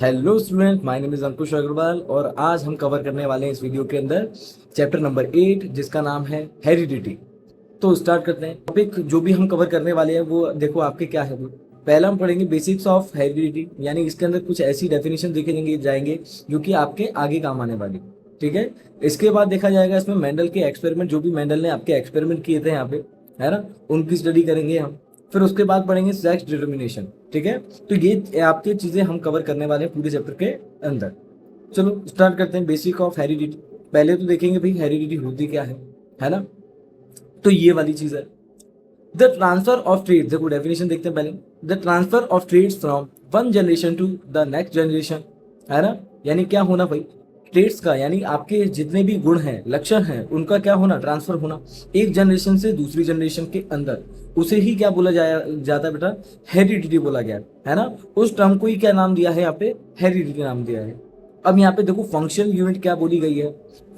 Hello student, my name is Ankush Agarwal और आज हम कवर करने वाले हैं इस वीडियो के अंदर चैप्टर नंबर 8 जिसका नाम है हेरिडिटी। तो स्टार्ट करते हैं। टॉपिक जो भी हम कवर करने वाले हैं वो देखो आपके क्या है। वो पहला हम पढ़ेंगे बेसिक्स ऑफ हेरिडिटी, यानी इसके अंदर कुछ ऐसी डेफिनेशन देखे जाएंगे जो कि आपके आगे काम आने वाली। ठीक है। इसके बाद देखा जाएगा इसमें मेंडल के एक्सपेरिमेंट, जो भी मेंडल ने आपके एक्सपेरिमेंट किए थे यहाँ पे, है ना, उनकी स्टडी करेंगे हम। फिर उसके बाद पढ़ेंगे सेक्स डिटर्मिनेशन। ठीक है। तो ये आपकी चीजें हम कवर करने वाले हैं पूरे चैप्टर के अंदर। चलो स्टार्ट करते हैं। बेसिक ऑफ हेरिडिटी, पहले तो देखेंगे भाई हेरिडिटी होती क्या है ना। तो ये वाली चीज है द ट्रांसफर ऑफ ट्रेड। देखो डेफिनेशन देखते हैं पहले। The transfer of trades from one generation to the next generation, है ना। यानी क्या होना भाई, ट्रेड्स का यानी आपके जितने भी गुण हैं, लक्षण हैं, उनका क्या होना, ट्रांसफर होना एक जनरेशन से दूसरी जनरेशन के अंदर। उसे ही क्या बोला जाता है बेटा, हेरिडिटी बोला गया है ना। उस टर्म को ही क्या नाम दिया है यहाँ पे, हेरिडिटी नाम दिया है। अब यहाँ पे देखो फंक्शनल यूनिट क्या बोली गई है।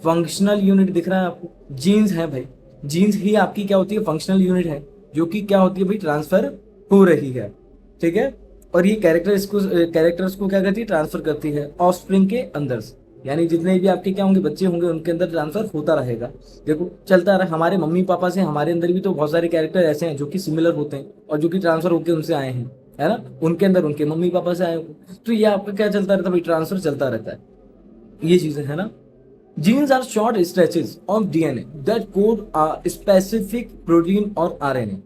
फंक्शनल यूनिट दिख रहा है आपको, जीन्स है भाई। जीन्स ही आपकी क्या होती है, फंक्शनल यूनिट है, जो कि क्या होती है भाई, ट्रांसफर हो रही है। ठीक है। और ये कैरेक्टर्स को क्या करती है, ट्रांसफर करती है ऑफस्प्रिंग के अंदर से। यानी जितने भी आपके क्या होंगे, बच्चे होंगे, उनके अंदर ट्रांसफर होता रहेगा। देखो चलता रहा, हमारे मम्मी पापा से हमारे अंदर भी तो बहुत सारे कैरेक्टर ऐसे हैं जो कि सिमिलर होते हैं और जो कि ट्रांसफर होकर उनसे आए हैं, है ना। उनके अंदर उनके मम्मी पापा से आए होंगे। तो ये आपका क्या चलता रहता है भाई, ट्रांसफर चलता रहता है। ये चीजें है ना। Genes are short stretches of DNA that code a specific protein और RNA।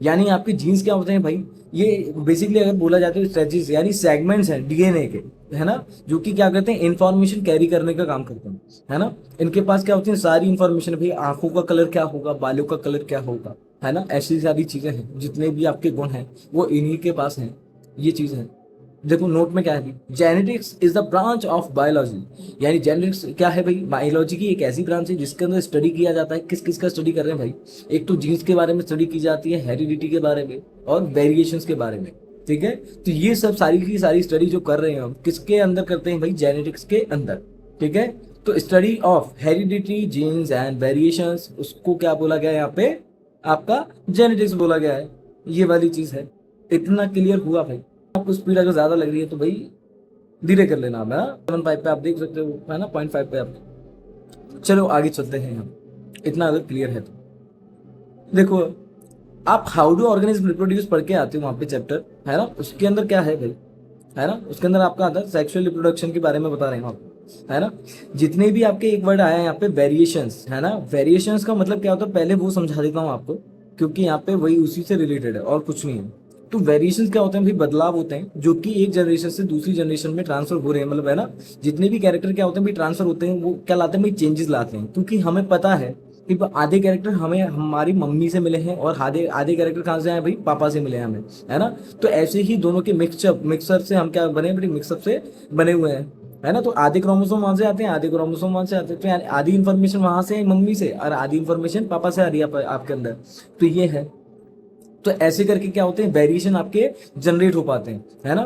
यानी आपके जीन्स क्या होते हैं भाई, ये बेसिकली अगर बोला जाता है स्ट्रेचेस यानी सेगमेंट्स हैं डीएनए के, है ना, जो कि क्या करते हैं, इंफॉर्मेशन कैरी करने का काम करते हैं, है ना। इनके पास क्या होती है, सारी इंफॉर्मेशन भाई, आंखों का कलर क्या होगा, बालों का कलर क्या होगा, है ना। ऐसी सारी चीजें हैं, जितने भी आपके गुण हैं वो इन्हीं के पास हैं। ये चीज है। देखो नोट में क्या है, genetics is the branch of biology. यानी जेनेटिक्स क्या है भाई, बायोलॉजी की एक ऐसी ब्रांच है जिसके अंदर स्टडी किया जाता है। किस किस का स्टडी कर रहे हैं भाई, एक तो जीन्स के बारे में स्टडी की जाती है, हेरिडिटी के बारे में और वेरिएशंस के बारे में। ठीक है। तो ये सब सारी की सारी स्टडी जो कर रहे हैं हम किसके अंदर करते हैं भाई, जेनेटिक्स के अंदर। ठीक है। तो study of heredity, genes and variations, उसको क्या बोला गया है यहाँ पे, आपका जेनेटिक्स बोला गया है। ये वाली चीज है। इतना क्लियर हुआ भाई। आपको स्पीड अगर ज्यादा लग रही है तो भाई धीरे कर लेना। मैं 7.5 पे आप देख सकते हो, है ना, 0.5 पे आप। चलो आगे चलते हैं हम, इतना अगर क्लियर है तो। देखो आप हाउ डू ऑर्गेनिज्म रिप्रोड्यूस पढ़ के आते हो वहां पे चैप्टर, है ना। उसके अंदर क्या है भाई, है ना, उसके अंदर आपका आता है सेक्सुअल रिप्रोडक्शन के बारे में बता रहे हैं आपको, है ना। जितने भी आपके एक वर्ड आया है यहाँ पे वेरिएशंस, है ना। वेरिएशंस का मतलब क्या होता है पहले वो समझा देता हूँ आपको, क्योंकि यहाँ पे वही उसी से रिलेटेड है और कुछ नहीं है। तो वेरिएशंस क्या होते हैं भाई, बदलाव होते हैं जो कि एक जनरेशन से दूसरी जनरेशन में ट्रांसफर हो रहे हैं, मतलब है ना। जितने भी कैरेक्टर क्या होते हैं भाई, ट्रांसफर होते हैं, वो क्या लाते हैं भाई, चेंजेस लाते हैं। क्योंकि हमें पता है कि आधे कैरेक्टर हमें हमारी मम्मी से मिले हैं और आधे आधे कैरेक्टर कहाँ से आए भाई, पापा से मिले हैं हमें, है ना। तो ऐसे ही दोनों के मिक्सर से हम क्या बने भाई, मिक्सअप से बने हुए हैं, है ना। तो आधे क्रोमोसोम वहां से आते हैं, आधे क्रोमोसोम वहां से आते हैं। तो यानी आधी इंफॉर्मेशन वहां से मम्मी से और आधी इंफॉर्मेशन पापा से आ रही है आपके अंदर। तो ये है। तो ऐसे करके क्या होते हैं, वेरिएशन आपके जनरेट हो पाते हैं, है ना।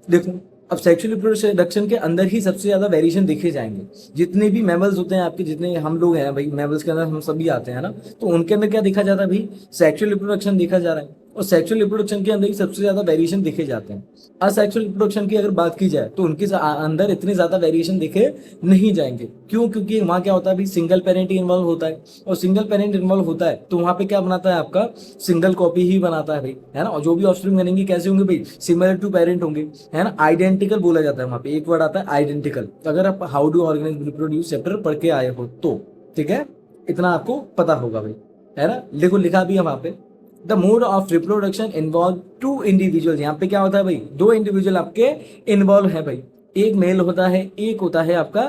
देखो अब सेक्सुअल रिप्रोडक्शन के अंदर ही सबसे ज्यादा वेरिएशन देखे जाएंगे। जितने भी मैमल्स होते हैं आपके, जितने हम लोग हैं भाई, मैमल्स के अंदर हम सभी आते हैं ना। तो उनके अंदर क्या देखा जाता है भाई, सेक्सुअल रिप्रोडक्शन देखा जा रहा है। और सेक्सुअल रिप्रोडक्शन के अंदर ही सबसे ज्यादा वेरिएशन देखे जाते हैं। असेक्सुअल रिप्रोडक्शन की अगर बात की जाए तो उनके अंदर इतने ज्यादा वेरिएशन देखे नहीं जाएंगे। क्यों, क्योंकि वहां क्या होता है भाई, सिंगल पेरेंट ही इन्वॉल्व होता है। और सिंगल पेरेंट इन्वॉल्व होता है तो वहां पे क्या बनाता है, आपका सिंगल कॉपी ही बनाता है भाई, है ना। और जो भी ऑफस्प्रिंग बनेंगे कैसे होंगे भाई, सिमिलर टू पेरेंट होंगे, है ना। आइडेंटिकल बोला जाता है वहां पे, एक वर्ड आता है आइडेंटिकल, अगर आप how do organism reproduce chapter पढ़ के आए हो तो। ठीक है। इतना आपको पता होगा भाई, है ना। देखो लिखा भी है वहां पे, the mode of reproduction involve two individual. यहाँ पे क्या होता है भाई, दो इंडिविजुअल आपके इन्वॉल्व है भाई। एक मेल होता है, एक होता है आपका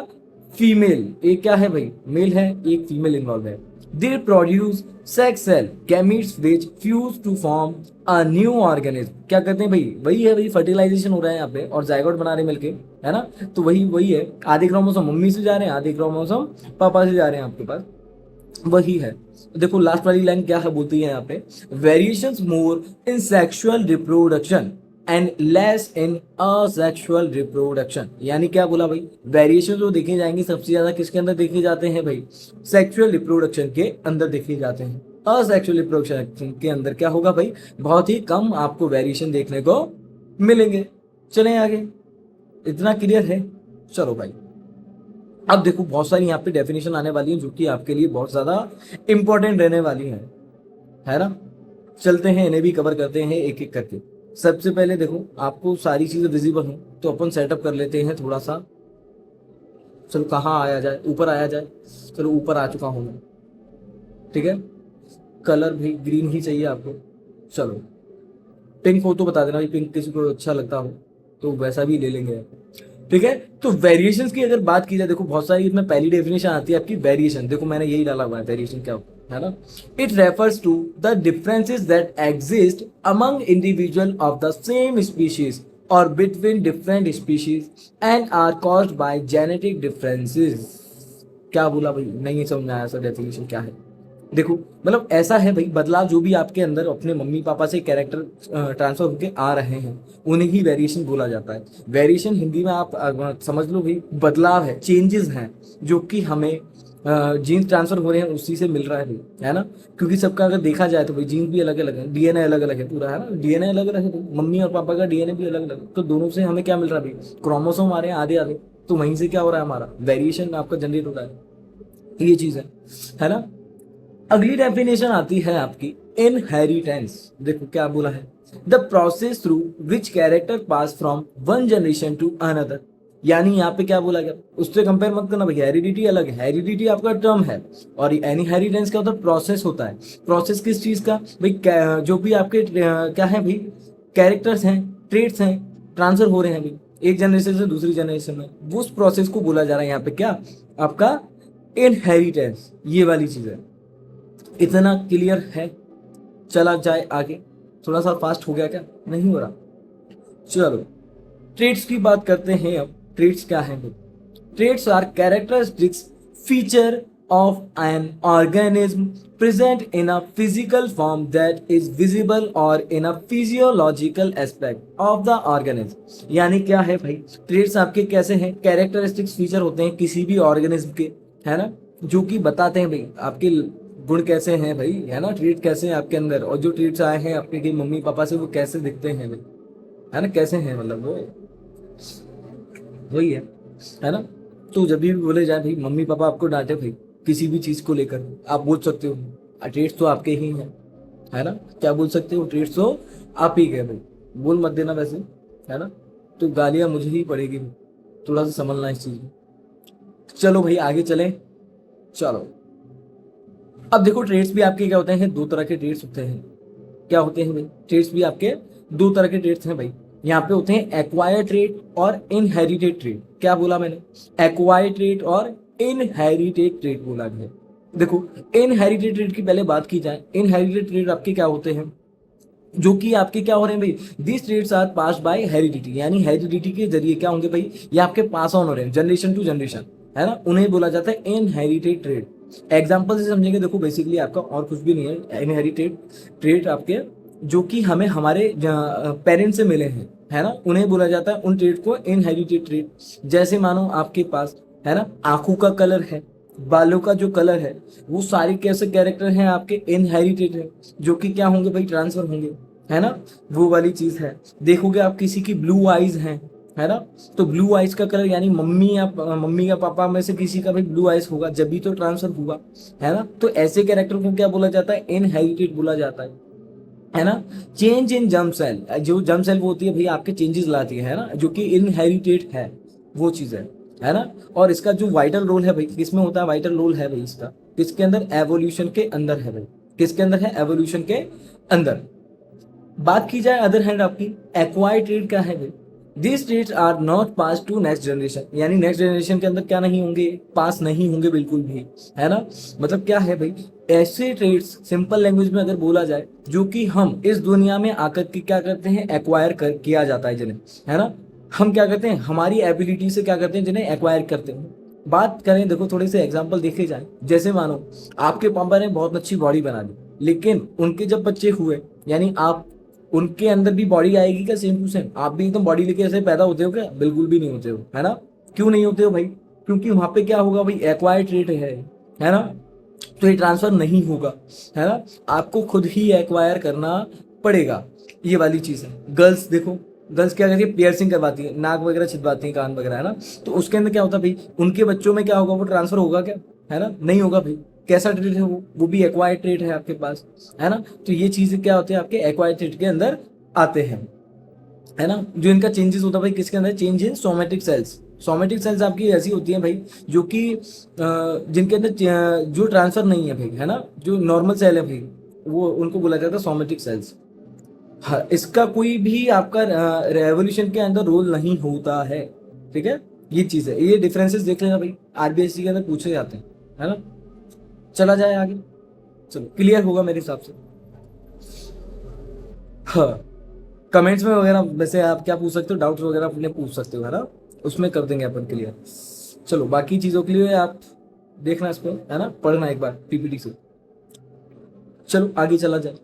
फीमेल। एक क्या है भाई, मेल है, एक फीमेल इन्वॉल्व है। They produce sex cell gametes which fuse to form a new organism. क्या करते हैं भाई, वही है भाई, फर्टिलाइजेशन हो रहा है यहाँ पे और जायगोट बना रहे हैं मिलके, है ना। तो वही वही है, आधे क्रोमोसोम मम्मी से जा रहे हैं, आधे क्रोमोसोम पापा से जा रहे हैं आपके पास, वही है। देखो लास्ट वाली लाइन क्या है, बोलती है यहाँ पे, variations more in sexual reproduction and less in asexual reproduction. यानी क्या बोला भाई, वेरिएशन जो देखे जाएंगे सबसे ज्यादा किसके अंदर देखे जाते हैं भाई, सेक्सुअल रिप्रोडक्शन के अंदर देखे जाते हैं। असेक्सुअल रिप्रोडक्शन के अंदर क्या होगा भाई, बहुत ही कम आपको वेरिएशन देखने को मिलेंगे। चलें आगे। इतना क्लियर है? चलो भाई, अब देखो बहुत सारी यहाँ पे डेफिनेशन आने वाली है जो कि आपके लिए बहुत ज्यादा इंपॉर्टेंट रहने वाली है ना? चलते हैं, इन्हें भी कवर करते हैं एक एक करके। सबसे पहले देखो, आपको सारी चीजें विजिबल हो तो अपन सेटअप कर लेते हैं थोड़ा सा। चलो कहाँ आया जाए, ऊपर आया जाए। चलो ऊपर आ चुका हूं मैं, ठीक है। कलर भी ग्रीन ही चाहिए आपको। चलो पिंक हो तो बता देना भाई, पिंक किसी को अच्छा लगता हो तो वैसा भी ले लेंगे, ठीक है। तो वेरिएशंस की अगर बात की जाए, देखो बहुत सारी, इसमें पहली डेफिनेशन आती है आपकी वेरिएशन। देखो मैंने यही डाला हुआ है, वेरिएशन क्या होता है ना? It refers to the differences that exist among individual of the same species और between different species and are caused by genetic differences. क्या बोला भाई? नहीं समझ में आया सर, डेफिनेशन क्या है? देखो मतलब ऐसा है भाई, बदलाव जो भी आपके अंदर अपने मम्मी पापा से कैरेक्टर ट्रांसफर होके आ रहे हैं उन्हें ही वेरिएशन बोला जाता है। वेरिएशन हिंदी में आप समझ लो भाई, बदलाव है, चेंजेस हैं जो कि हमें जीन्स ट्रांसफर हो रहे हैं उसी से मिल रहा है भाई, है ना? क्योंकि सबका अगर देखा जाए तो भाई जीन्स भी अलग अलग है, डीएनए अलग अलग है पूरा, है ना? डीएनए अलग अलग है भाई, मम्मी और पापा का डीएनए भी अलग अलग है, तो दोनों से हमें क्या मिल रहा है भाई? क्रोमोसोम आ रहे हैं आधे आधे, तो वहीं से क्या हो रहा है, हमारा वेरिएशन आपका जनरेट हो रहा है। ये चीज है ना? अगली डेफिनेशन आती है आपकी इनहेरिटेंस। देखो क्या बोला है, the process through which character pass from one generation to another. यानी यहाँ पे क्या बोला गया, उससे कंपेयर मत करना भाई, हेरिडिटी अलग है, हेरिडिटी आपका टर्म है और इनहेरिटेंस क्या होता है? प्रोसेस होता है। प्रोसेस किस चीज का भाई? जो भी आपके क्या है भाई, कैरेक्टर्स हैं, ट्रेट्स हैं, ट्रांसफर हो रहे हैं भाई एक जनरेशन से दूसरी जनरेशन में, वो उस प्रोसेस को बोला जा रहा है यहाँ पे क्या, आपका इनहेरिटेंस। ये वाली चीज है। इतना क्लियर है? चला जाए आगे। थोड़ा सा फास्ट हो गया क्या? नहीं हो रहा? चलो ट्रेट्स की बात करते हैं अब। ट्रेट्स क्या है? Traits are characteristics feature of an organism present in a physical form that is visible और in a physiological aspect of the organism. यानी क्या है भाई, ट्रेट्स आपके कैसे हैं? कैरेक्टरिस्टिक्स फीचर होते हैं किसी भी ऑर्गेनिज्म के, है ना? जो कि बताते हैं भाई आपके गुण कैसे हैं भाई, है ना? ट्रीट कैसे हैं आपके अंदर, और जो ट्रीट्स आए हैं आपके के मम्मी पापा से वो कैसे दिखते हैं भाई, है ना? कैसे हैं मतलब वो वही है ना? तो जब भी बोले जाए भाई, मम्मी पापा आपको डांटे भाई किसी भी चीज को लेकर, आप बोल सकते हो ट्रीट्स तो आपके ही हैं, है ना? क्या बोल सकते हो? ट्रीट्स तो आप ही गए भाई, बोल मत देना वैसे, है ना? तो गालियां मुझे ही पड़ेगी, थोड़ा सा समझना इस चीज में। चलो भाई आगे चलें। चलो अब देखो, ट्रेड्स भी आपके क्या होते हैं? दो तरह के ट्रेड्स होते हैं। क्या होते हैं भाई? ट्रेड्स भी आपके दो तरह के ट्रेड्स हैं भाई। यहाँ पे होते हैं एक्वायर्ड ट्रेड और इनहेरिटेड ट्रेड। क्या बोला मैंने? एक्वायर्ड ट्रेड और इनहेरिटेड ट्रेड बोला है। देखो इनहेरिटेड ट्रेड की पहले बात की जाए, इनहेरिटेड ट्रेड आपके क्या होते हैं? जो कि आपके क्या हो रहे हैं भाई, this trades are pass by heredity. यानी हेरिडिटी के जरिए क्या होंगे भाई, ये आपके पास ऑन हो रहे हैं जनरेशन टू जनरेशन, है ना? उन्हें बोला जाता है इनहेरिटेड ट्रेड। एग्जाम्पल से समझेंगे, देखो बेसिकली आपका और कुछ भी नहीं है, इनहेरिटेड ट्रेड आपके जो कि हमें हमारे पेरेंट्स से मिले हैं, है ना? उन्हें बोला जाता है उन ट्रेड को इनहेरिटेड ट्रेड। जैसे मानो आपके पास, है ना, आंखों का कलर है, बालों का जो कलर है, वो सारे कैसे कैरेक्टर हैं आपके इनहेरिटेड है, जो कि क्या होंगे भाई, ट्रांसफर होंगे, है ना? वो वाली चीज है। देखोगे आप किसी की ब्लू आईज हैं, है ना? तो ब्लू आइज का कलर यानी मम्मी या पापा में से किसी का भी ब्लू आइज होगा, जब भी तो ट्रांसफर हुआ, है ना? तो ऐसे कैरेक्टर को क्या बोला जाता है? इनहेरिटेड बोला जाता है ना? चेंज इन जर्म सेल, जो जर्म सेल वो होती है भाई आपके चेंजेस लाती है ना, जो कि इनहेरिटेड है, वो चीज है ना? और इसका जो वाइटल रोल है भाई, किसमें होता है वाइटल रोल है भाई इसका? किसके अंदर? एवोल्यूशन के अंदर है भाई। किसके अंदर है? एवोल्यूशन के अंदर। बात की जाए अदर हैंड आपकी एक्वायर्ड ट्रेड क्या है भाई? This trades are not pass to next generation. यानी नेक्स्ट जनरेशन के अंदर क्या नहीं होंगे? पास नहीं होंगे बिल्कुल भी, है ना? मतलब क्या है भाई, ऐसे ट्रेड्स सिंपल लैंग्वेज में अगर बोला जाए, जो कि हम इस दुनिया में आकर के क्या करते हैं? एक्वायर किया जाता है जिन्हें, है ना? हम क्या करते हैं? हमारी एबिलिटी से क्या करते हैं? जिन्हें एक्वायर करते हैं। बात करें, देखो थोड़े से एग्जाम्पल देखे जाए, जैसे मानो आपके पापा ने बहुत अच्छी बॉडी बना दी, लेकिन उनके जब बच्चे हुए, यानी आप, उनके अंदर भी बॉडी आएगी क्या सेम टू सेम? आप भी एकदम बॉडी लेके ऐसे पैदा होते हो क्या? बिल्कुल भी नहीं होते हो, है ना? क्यों नहीं होते हो भाई? क्योंकि वहां पे क्या होगा भाई, एक्वायर्ड ट्रेट है ना? तो ये ट्रांसफर नहीं होगा, है ना? आपको खुद ही एक्वायर करना पड़ेगा। ये वाली चीज है। गर्ल्स देखो, गर्ल्स क्या करती है, पियर्सिंग करवाती है, नाक वगैरह छिदवाती है, कान वगैरह, है ना। तो उसके अंदर क्या होता है भाई, उनके बच्चों में क्या होगा, वो ट्रांसफर होगा क्या, है ना, नहीं होगा भाई। कैसा ट्रेट है वो भी एक्वायर्ड ट्रेट है आपके पास, है ना। तो ये चीजें क्या होती है, आपके एक्वायर्ड ट्रेट के अंदर आते हैं, है ना। जो इनका चेंजेस होता है भाई किसके अंदर, change in somatic cells. Somatic cells आपकी ऐसी होती हैं भाई जो कि जिनके अंदर जो ट्रांसफर नहीं है भाई, है ना, जो नॉर्मल सेल है भाई, वो उनको बोला जाता है सोमेटिक सेल्स। हाँ, इसका कोई भी आपका रेवोल्यूशन के अंदर रोल नहीं होता है, ठीक है। ये चीज है, ये डिफरेंसेस देख लेना भाई, आरबीएससी के अंदर पूछे जाते हैं, है ना। चला जाए आगे, चलो क्लियर होगा मेरे हिसाब से। हाँ, कमेंट्स में वगैरह वैसे आप क्या पूछ सकते हो, डाउट्स वगैरह अपने पूछ सकते हो, है ना, उसमें कर देंगे अपन क्लियर। चलो बाकी चीजों के लिए आप देखना इसको, है ना, पढ़ना एक बार पीपीटी से। चलो आगे चला जाए।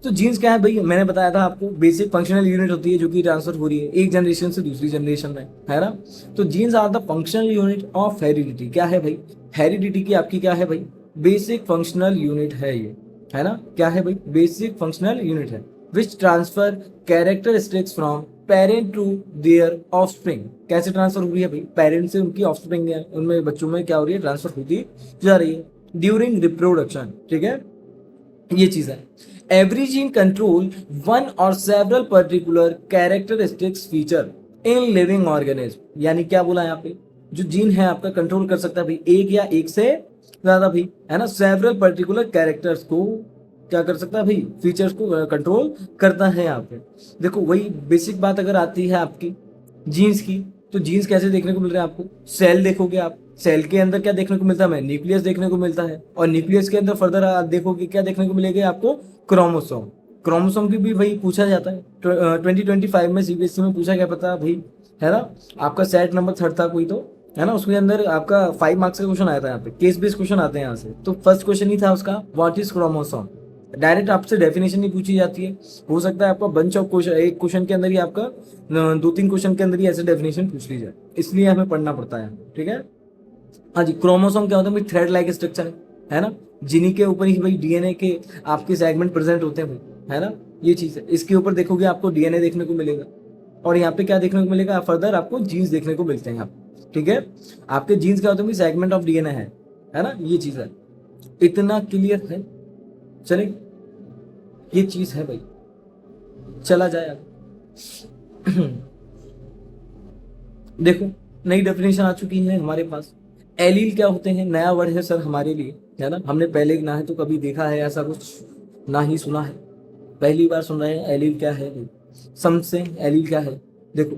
तो जीन्स क्या है भाई, मैंने बताया था आपको, बेसिक फंक्शनल यूनिट होती है जो कि ट्रांसफर हो रही है एक जनरेशन से दूसरी जनरेशन में, है ना। तो genes are the functional unit of heredity. क्या है भाई, हेरिडिटी की आपकी क्या है भाई, बेसिक फंक्शनल यूनिट है ये, है ना। क्या है भाई, बेसिक फंक्शनल यूनिट है which transfer characteristics from parent to their offspring. कैसे ट्रांसफर हो रही है भाई, पेरेंट से उनकी ऑफस्प्रिंग है, उनमें बच्चों में क्या हो रही है, ट्रांसफर होती जा रही है ड्यूरिंग रिप्रोडक्शन, ठीक है। ये चीज है। एवरी जीन कंट्रोल वन और several particular characteristics feature in living organism. यानी क्या बोला यहाँ पे, जो जीन है आपका कंट्रोल कर सकता है भाई एक या एक से ज्यादा भी, है ना, सेवरल पर्टिकुलर कैरेक्टर्स को क्या कर सकता है भाई, फीचर्स को कंट्रोल करता है यहाँ पे। देखो वही बेसिक बात अगर आती है आपकी जीन्स की, तो जीन्स कैसे देखने को मिल रहे हैं आपको, सेल देखोगे आप, सेल के अंदर क्या देखने को मिलता है, न्यूक्लियस देखने को मिलता है, और न्यूक्लियस के अंदर फर्दर आप देखोगे क्या देखने को मिलेगा आपको, क्रोमोसोम। क्रोमोसोम की भी भाई पूछा जाता है 2025 में सीबीएसई में पूछा गया, पता भाई, है ना। आपका सेट नंबर 3 था कोई तो, है ना, उसके अंदर आपका 5 मार्क्स का क्वेश्चन आया था, यहाँ पे केस बेस्ड क्वेश्चन आते हैं यहाँ से। तो फर्स्ट क्वेश्चन ही था उसका, व्हाट इज क्रोमोसोम। डायरेक्ट आपसे डेफिनेशन नहीं पूछी जाती है, हो सकता है आपका बंच ऑफ क्वेश्चन, एक क्वेश्चन के अंदर ही आपका 2-3 क्वेश्चन के अंदर ही ऐसे डेफिनेशन पूछ ली जाए, इसलिए हमें पढ़ना पड़ता है, ठीक है। हाँ जी, क्रोमोसोम क्या होता है भाई, थ्रेड लाइक स्ट्रक्चर है ना, जिन्हीं के ऊपर ही भाई डीएनए के आपके सेगमेंट प्रेजेंट होते हैं भाई, है ना। ये चीज है, इसके ऊपर देखोगे आपको डीएनए देखने को मिलेगा, और यहाँ पे क्या देखने को मिलेगा, फर्दर आपको जीन्स देखने को मिलते हैं यहाँ पे, ठीक है। आपके जीन्स क्या होते हैं, सेगमेंट ऑफ डीएनए है ना, ये चीज है। इतना क्लियर है, चले, ये चीज है भाई, चला जाए आगे। देखो नई डेफिनेशन आ चुकी है हमारे पास। एलील क्या होते हैं, नया वर्ड है सर हमारे लिए, है ना, हमने पहले ना है तो कभी देखा है ऐसा कुछ, ना ही सुना है, पहली बार सुन रहे हैं। एलील क्या है भाई, समझे एलील क्या है। देखो,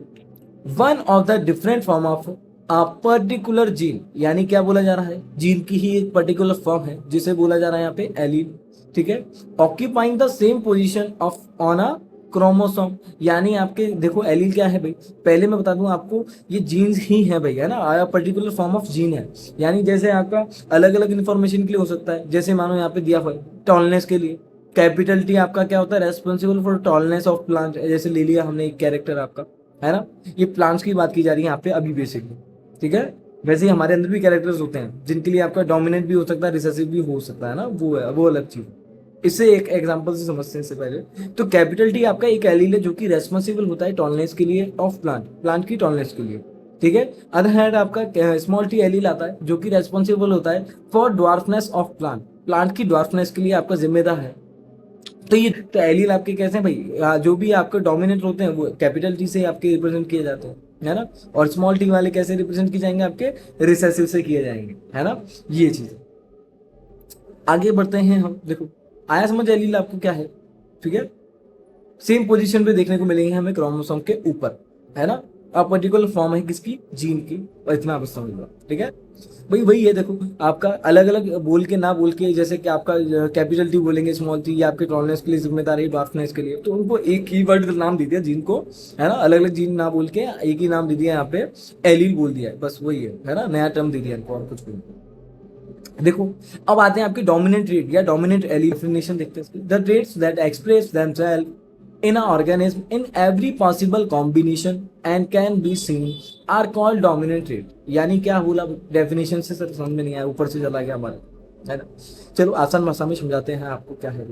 one of the different form of a particular gene, यानी क्या बोला जा रहा है, जीन की ही एक पर्टिकुलर फॉर्म है जिसे बोला जा रहा है यहाँ पे एलील, ठीक है। Occupying the same position of on a chromosome, यानी आपके देखो एलील क्या है भाई, पहले मैं बता दूं आपको, ये जीन्स ही है भाई, है ना, आया पर्टिकुलर फॉर्म ऑफ जीन है। यानी जैसे आपका अलग अलग इन्फॉर्मेशन के लिए हो सकता है, जैसे मानो यहाँ पे दिया हुआ है टॉलनेस के लिए, कैपिटल टी आपका क्या होता है, responsible for tallness of plant, जैसे ले लिया हमने एक कैरेक्टर आपका, है ना। ये प्लांट्स की बात की जा रही है यहाँ पे अभी बेसिकली, ठीक है। वैसे ही हमारे अंदर भी कैरेक्टर्स होते हैं जिनके लिए आपका डोमिनेंट भी हो सकता है, रिसेसिव भी हो सकता है ना, वो है, वो अलग चीज। इससे एक एग्जांपल से समझते हैं इससे पहले। तो कैपिटल टी आपका एक एलील है जो कि रेस्पॉन्सिबल होता है टॉलनेस के लिए ऑफ प्लांट, प्लांट की टॉलनेस के लिए, ठीक है। अदर हैंड आपका स्मॉल टी एलील आता है जो कि रेस्पॉन्सिबल होता है for dwarfness of plant, plant की ड्वार्फनेस के लिए आपका जिम्मेदार है। तो ये तो एलील आपके कैसे हैं भाई, जो भी आपके डोमिनेंट होते हैं वो कैपिटल टी से आपके रिप्रेजेंट किए जाते हैं, है ना। और स्मॉल टी वाले कैसे रिप्रेजेंट किए जाएंगे, आपके रिसेसिव से किए जाएंगे, है ना। ये चीज आगे बढ़ते हैं हम। देखो आया समझ एलील आपको क्या है, ठीक है। सेम पोजीशन पे देखने को मिलेंगे हमें क्रोमोसोम के ऊपर, है ना। अब पर्टिकुलर फॉर्म है किसकी, जीन की, और इतना आप समझ लो, ठीक है भाई। वही है, देखो आपका अलग अलग बोल के ना बोल के, जैसे कि आपका कैपिटल टी बोलेंगे, स्मॉल टी, या आपके टॉलनेस के लिए जिम्मेदार है, डॉर्फनेस के लिए, तो उनको एक ही वर्ड नाम दे दिया जीन को, है ना। अलग अलग जीन ना बोल के एक ही नाम दे दिया यहाँ पे, एलील बोल दिया है, बस वही है ना, नया टर्म दे दिया इनको, और कुछ नहीं। देखो अब आते हैं आपके डोमिनेंट ट्रेट या डोमिनेंट एलील डेफिनेशन देखते हैं। The traits that express themselves in an organism in every possible combination and can be seen are called dominant trait। यानी क्या बोला डेफिनेशन से सर समझ में नहीं आया, ऊपर से चला गया हमारा, है ना। चलो आसान भाषा में समझाते हैं आपको क्या है।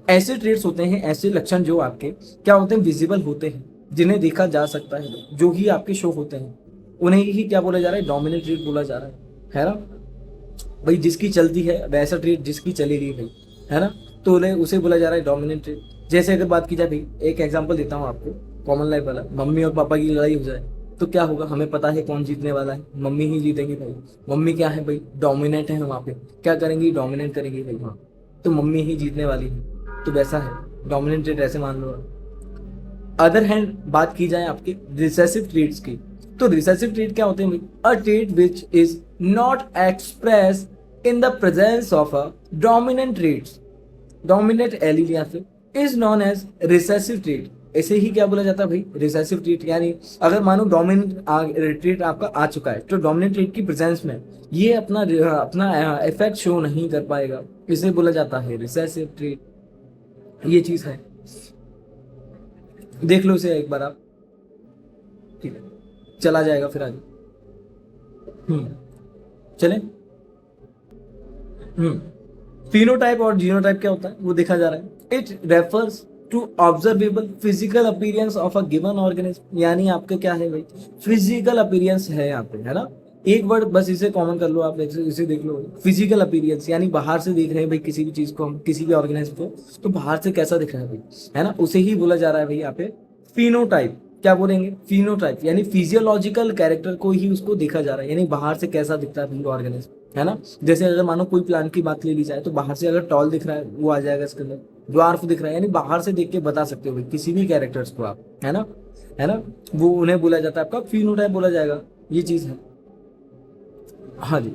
ऐसे ट्रेट्स होते हैं, ऐसे लक्षण जो आपके क्या होते हैं, विजिबल होते हैं, जिन्हें देखा जा सकता है, जो ही आपके शो होते हैं, उन्हें ही क्या बोला जा रहा है, डोमिनेंट ट्रेड बोला जा रहा है ना भाई। जिसकी चलती है वैसा ट्रेड जिसकी चलेगी भाई, है ना, तो उन्हें उसे बोला जा रहा है डोमिनेंट ट्रेड। जैसे अगर बात की जाए भाई, एक एग्जांपल देता हूँ आपको, कॉमन लाइफ वाला, मम्मी और पापा की लड़ाई हो जाए तो क्या होगा, हमें पता है कौन जीतने वाला है, मम्मी ही जीतेंगी भाई। मम्मी क्या है भाई, डोमिनेंट है वहाँ पे, क्या करेंगी, डोमिनेट करेंगी भाई वहाँ, तो मम्मी ही जीतने वाली है। तो वैसा है डोमिनेंट ट्रेड, ऐसे मान लो। अदर हैंड बात की जाए आपके रिसेसिव ट्रेड्स की, तो रिसेसिव ट्रेड क्या होते हैं भाई, a trade which is not express in the presence of a dominant trades, dominant allele या फिर is known as recessive trade. ऐसे ही क्या बोला जाता है भाई, रिसेसिव ट्रेड। यानी अगर मानो डोमिनेंट ट्रेड आपका आ चुका है, तो डोमिनेंट ट्रेड की प्रेजेंस में ये अपना अपना इफेक्ट शो नहीं कर पाएगा, इसे बोला जाता है रिसेसिव ट्रेड। ये चीज है, देख लो इसे एक बार आप, ठीक है, चला जाएगा फिर आगे। चले। फिनोटाइप और जीनोटाइप क्या होता है वो देखा जा रहा है। It refers to observable physical appearance of a given organism. यानी आपका क्या है भाई, फिजिकल अपीयरेंस है यहाँ पे, है ना। एक वर्ड बस इसे कॉमन कर लो आप, इसे देख लो, फिजिकल अपीयरेंस। यानी बाहर से देख रहे हैं भाई किसी भी चीज को हम, किसी भी ऑर्गेनिज्म को, तो बाहर से कैसा दिख रहा है भाई, है ना, उसे ही बोला जा रहा है भाई यहाँ पे फिनोटाइप। क्या बोलेंगे, फिनोटाइप, यानी फिजियोलॉजिकल कैरेक्टर को ही उसको देखा जा रहा है, यानी बाहर से कैसा दिखता है ऑर्गेनिज्म, है ना। जैसे अगर मानो कोई प्लांट की बात ले ली जाए, तो बाहर से अगर टॉल दिख रहा है वो आ जाएगा इसके अंदर, ड्वार्फ दिख रहा है, यानी बाहर से देख के बता सकते हो भाई किसी भी कैरेक्टर्स को आप, है ना, है ना, वो उन्हें बोला जाता है आपका फिनोटाइप बोला जाएगा। ये चीज है, हाँ जी,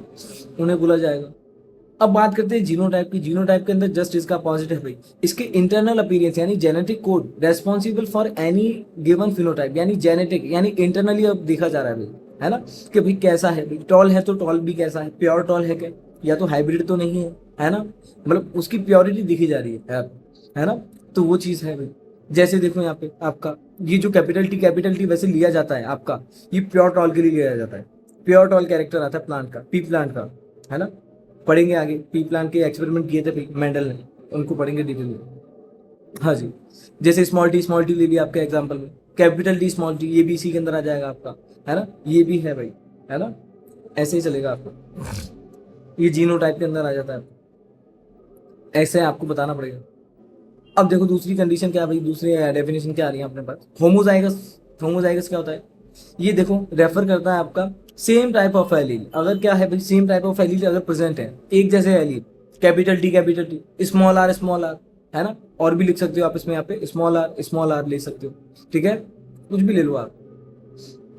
उन्हें बोला जाएगा। अब बात करते हैं जीनोटाइप की। जीनोटाइप के अंदर जस्ट इसका अपोजिट है भाई, इसके इंटरनल अपीयरेंस यानी genetic code responsible for any given phenotype, यानी जेनेटिक यानी इंटरनली अब देखा जा रहा है भाई, है ना, कि भाई कैसा है भाई, टॉल है तो टॉल भी कैसा है, प्योर टॉल है क्या, या तो हाइब्रिड तो नहीं है ना, मतलब उसकी प्योरिटी दिखी जा रही है ना। तो वो चीज है भाई। जैसे देखो यहाँ पे आपका ये जो कैपिटल टी वैसे लिया जाता है आपका, ये प्योर टॉल के लिए लिया जाता है। प्योर टॉल कैरेक्टर आता है प्लांट का, पी प्लांट का, है ना। पढ़ेंगे आगे, पी प्लांट के एक्सपेरिमेंट किए थे भाई मेंडल ने, उनको पढ़ेंगे डिटेल में। हाँ जी, जैसे स्मॉल टी ले लिया आपके एग्जांपल में, कैपिटल टी स्मॉल टी, ये भी इसी के अंदर आ जाएगा आपका, है ना, ये भी है भाई, है ना, ऐसे ही चलेगा आपको, ये जीनोटाइप के अंदर आ जाता है, ऐसे आपको बताना पड़ेगा। अब देखो दूसरी कंडीशन क्या है भाई, दूसरी डेफिनेशन क्या आ रही है अपने पास, होमोजाइगस। होमोजाइगस क्या होता है, ये देखो रेफर करता है आपका सेम टाइप ऑफ एलील। अगर क्या है भाई, सेम टाइप ऑफ एलील अगर प्रेजेंट है, एक जैसे allele, capital T, small R, है ना, और भी लिख सकते हो आप इसमें, यहाँ पे स्मॉल आर ले सकते हो, ठीक है, कुछ भी ले लो आप,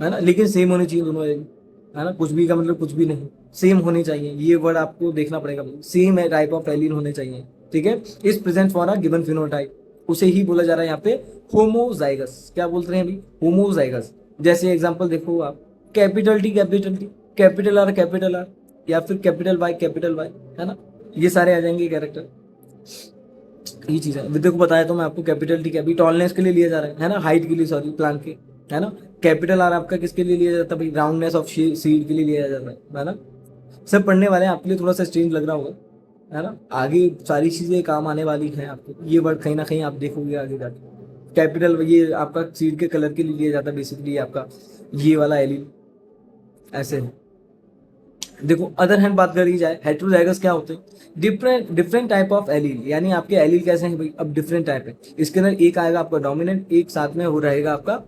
है ना, लेकिन सेम होनी चाहिए दोनों एलील, है ना, कुछ भी का मतलब कुछ भी नहीं, सेम होनी चाहिए, ये वर्ड आपको देखना पड़ेगा, सेम टाइप ऑफ एलील होने चाहिए, ठीक है, is present for a given phenotype, उसे ही बोला जा रहा है यहाँ पे होमोजाइगस। क्या बोलते हैं अभी, होमोजाइगस। जैसे एग्जांपल देखो आप, कैपिटल टी, कैपिटल आर, या फिर कैपिटल वाई, है ना, ये सारे आ जाएंगे कैरेक्टर। ये चीज है, देखो बताया तो मैं आपको, कैपिटल टी क्या टॉलनेस के लिए लिया जा रहा है ना, हाइट के लिए, सॉरी प्लांट के, है ना। कैपिटल आर आपका किसके लिए लिया जाता है भाई, राउंडनेस ऑफ सीड के लिए लिया जाता है ना। सब पढ़ने वाले हैं, आपके लिए थोड़ा सा स्ट्रेंज लग रहा होगा, है ना, आगे सारी चीजें काम आने वाली हैं आपको, ये वर्ड कहीं ना कहीं आप देखोगे आगे जाके। कैपिटल ये आपका सीड के कलर के लिए लिया जाता है बेसिकली, आपका ये वाला एलील ऐसे है। देखो अदर हैंड बात करी जाए, हेटेरोजाइगस क्या होते हैं, डिफरेंट टाइप ऑफ एलील, यानी आपके एलील कैसे हैं भाई, अब डिफरेंट टाइप है, इसके अंदर एक आएगा आपका डोमिनेंट, एक साथ में हो रहेगा आपका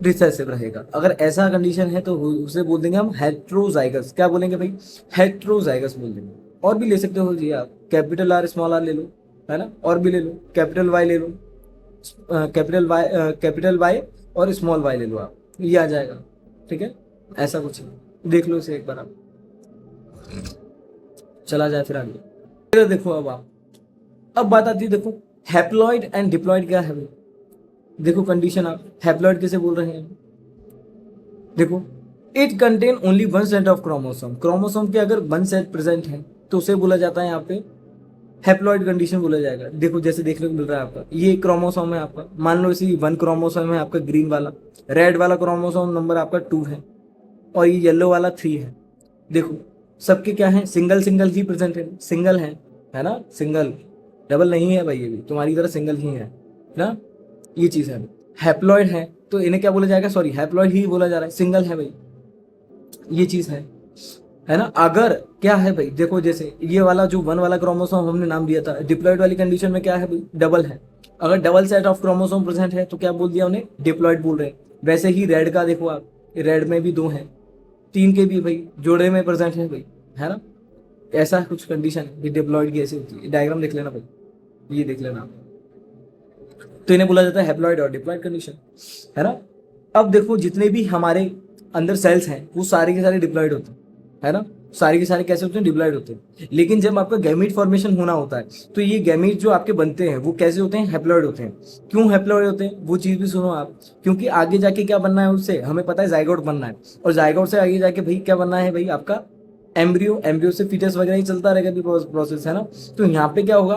रिसेसिव रहेगा। अगर ऐसा कंडीशन है तो उसे बोल देंगे हम हेटेरोजाइगस। क्या बोलेंगे भाई, हेटेरोजाइगस बोल देंगे। और भी ले सकते हो जी आप, कैपिटल आर स्मॉल आर ले लो, है ना, और भी ले लो, कैपिटल वाई ले लो, कैपिटल वाई और स्मॉल वाई ले लो आप, ये आ जाएगा, ठीक है, ऐसा कुछ देख लो इसे एक बार आप, चला जाए फिर आगे। फिर देखो अब बात आती है, देखो हैप्लॉइड एंड डिप्लॉइड क्या है भाई। देखो कंडीशन, आप हैप्लॉइड कैसे बोल रहे हैं, देखो it contain only one set of chromosome, chromosome के अगर वन सेट प्रेजेंट है तो उसे बोला जाता है यहाँ पे हैप्लॉइड कंडीशन बोला जाएगा। देखो जैसे देखने को मिल रहा है आपका, ये क्रोमोसोम है आपका, मान लो इसी वन क्रोमोसोम है आपका ग्रीन वाला, रेड वाला क्रोमोसोम नंबर आपका 2 है, और ये येलो वाला 3 है। देखो सबके क्या है, सिंगल ही प्रेजेंट है, सिंगल है ना, सिंगल, डबल नहीं है भाई, ये भी तुम्हारी तरह सिंगल ही है ना, ये चीज है। हैप्लॉइड है तो इन्हें क्या बोला जाएगा, सॉरी हैप्लॉइड ही बोला जा रहा है, सिंगल है भाई, ये चीज है ना। अगर क्या है भाई, देखो जैसे ये वाला जो 1 वाला क्रोमोसोम हमने नाम दिया था, डिप्लॉइड वाली कंडीशन में क्या है भाई, डबल है। अगर double set of chromosome present है तो क्या बोल दिया उन्हें, डिप्लॉइड बोल रहे हैं। वैसे ही रेड का देखो आप, रेड में भी 2 हैं, 3 के भी भाई जोड़े में प्रेजेंट है भाई, है ना। ऐसा कुछ कंडीशन है, डिप्लॉइड की ऐसी होती है। डायग्राम देख लेना भाई, ये देख लेना, तो इन्हें बोला जाता है हैप्लॉइड और डिप्लॉइड कंडीशन, है ना। अब देखो जितने भी हमारे अंदर सेल्स हैं वो सारे के सारे डिप्लॉइड होते हैं, है ना। सारे के सारे कैसे होते हैं, डिप्लॉइड होते हैं। लेकिन जब आपका गैमीट फॉर्मेशन होना होता है तो ये गैमीट जो आपके बनते हैं वो कैसे होते हैं, हैप्लॉइड होते हैं। क्यों हैप्लॉइड होते हैं वो चीज भी सुनो आप, क्योंकि आगे जाके क्या बनना है उससे हमें पता है, जाइगोट बनना है। और जाइगोट से आगे जाके भाई क्या बनना है भाई, आपका एम्ब्रियो, एम्ब्रियो से फीटस वगैरह ही चलता रहेगा भी प्रोसेस, है ना। तो यहाँ पे क्या होगा,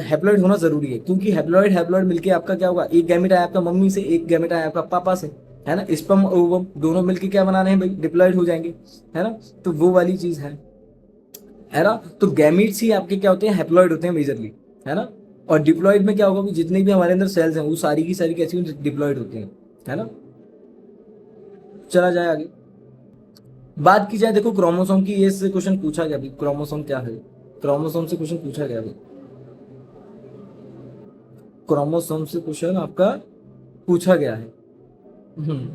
हैप्लॉइड होना जरूरी है, क्योंकि हैप्लॉइड हैप्लॉइड मिलके आपका क्या होगा, एक गैमेट आया आपका मम्मी से, एक गैमेट आया आपका पापा से, है ना। स्पर्म ओवम दोनों मिलके क्या बना रहे हैं भाई, डिप्लॉइड हो जाएंगे, है ना। तो वो वाली चीज है ना। तो गैमीट्स ही आपके क्या होते हैं, हैप्लॉइड होते हैं मेजरली, है ना। और डिप्लॉइड में क्या होगा कि जितने भी हमारे अंदर सेल्स हैं वो सारी की सारी कैसी डिप्लॉइड होती हैं, है ना। चला जाए आगे, बात की जाए देखो क्रोमोसोम की, ये से क्वेश्चन पूछा गया भाई, क्रोमोसोम क्या है, क्रोमोसोम से क्वेश्चन पूछा गया भाई, क्रोमोसोम से क्वेश्चन आपका पूछा गया है।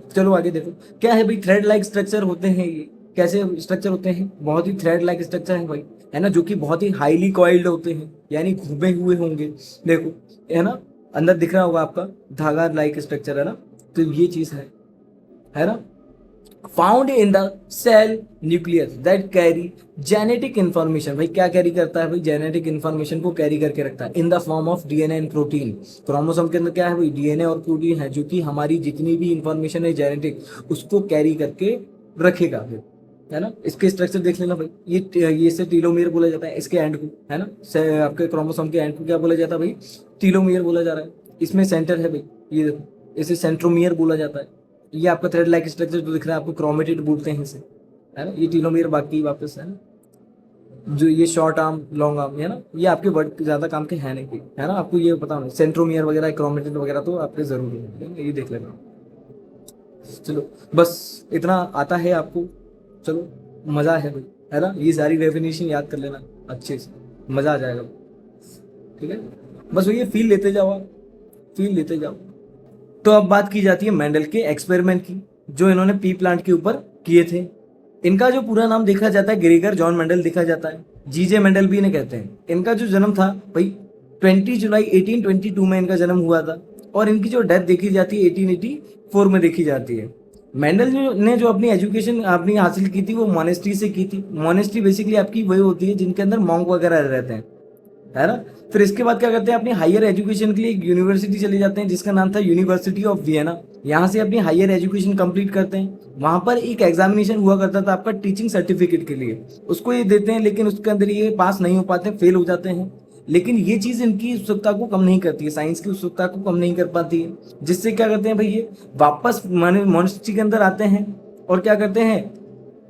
चलो आगे देखो क्या है भाई, थ्रेड लाइक स्ट्रक्चर होते हैं ये, कैसे स्ट्रक्चर होते हैं, बहुत ही थ्रेड लाइक स्ट्रक्चर है भाई, है ना, जो कि बहुत ही हाईली कॉइल्ड होते हैं, यानी घुमे हुए होंगे, देखो, है ना। अंदर दिख रहा होगा आपका धागा लाइक स्ट्रक्चर, है ना। तो ये चीज है ना। Found in the cell nucleus that carry genetic information, भाई क्या कैरी करता है भाई, जेनेटिक इंफॉर्मेशन को कैरी करके रखता है in the form of DNA and protein. Chromosome के अंदर क्या है भाई, डीएनए और प्रोटीन है, जो कि हमारी जितनी भी इंफॉर्मेशन है जेनेटिक उसको कैरी करके रखेगा फिर, है ना। इसके स्ट्रक्चर देख लेना भाई, ये से टीलोमियर बोला जाता है, इसके एंड को, है ना, आपके क्रोमोसोम के एंड को क्या बोला जाता है भाई, टीलोमियर बोला जा रहा है। इसमें सेंटर है भाई, ये देखो इसे सेंट्रोमियर बोला जाता है। ये आपका थ्रेड लाइक स्ट्रक्चर जो दिख रहा है आपको क्रोमेटिड बोलते हैं इसे, है ना। ये टीलोमियर बाकी वापस, है ना, जो ये शॉर्ट आर्म लॉन्ग आर्म, है ना, ये आपके वर्ड ज्यादा काम के है नहीं, है ना। आपको ये पता होना, सेंट्रोमियर वगैरह क्रोमेटिड वगैरह तो आपके जरूरी है, ये देख लेना। चलो बस इतना आता है आपको, चलो मजा है भाई, है ना। ये सारी डेफिनेशन याद कर लेना अच्छे से, मजा आ जाएगा, ठीक है। बस ये फील लेते जाओ आप, फील लेते जाओ। तो अब बात की जाती है मेंडल के एक्सपेरिमेंट की, जो इन्होंने पी प्लांट के ऊपर किए थे। इनका जो पूरा नाम देखा जाता है ग्रेगर जॉन मेंडल देखा जाता है, जीजे मेंडल भी इन्हें कहते हैं। इनका जो जन्म था भाई 20 जुलाई 1822 में इनका जन्म हुआ था, और इनकी जो डेथ देखी जाती है 1884 में देखी जाती है। मेंडल ने जो अपनी एजुकेशन अपनी हासिल की थी वो मोनेस्ट्री से की थी। मोनेस्ट्री बेसिकली आपकी वही होती है जिनके अंदर मॉन्क वगैरह रहते हैं, है ना। फिर इसके बाद क्या करते हैं, अपनी हायर एजुकेशन के लिए एक यूनिवर्सिटी चले जाते हैं जिसका नाम था यूनिवर्सिटी ऑफ वियना। यहाँ से अपनी हायर एजुकेशन कंप्लीट करते हैं। वहां पर एक एग्जामिनेशन हुआ करता था आपका टीचिंग सर्टिफिकेट के लिए, उसको ये देते हैं, लेकिन उसके अंदर ये पास नहीं हो पाते, फेल हो जाते हैं। लेकिन ये चीज इनकी उत्सुकता को कम नहीं करती है, साइंस की उत्सुकता को कम नहीं कर पाती है, जिससे क्या करते हैं भाई, ये वापस मोनेस्ट्री के अंदर आते हैं और क्या करते हैं,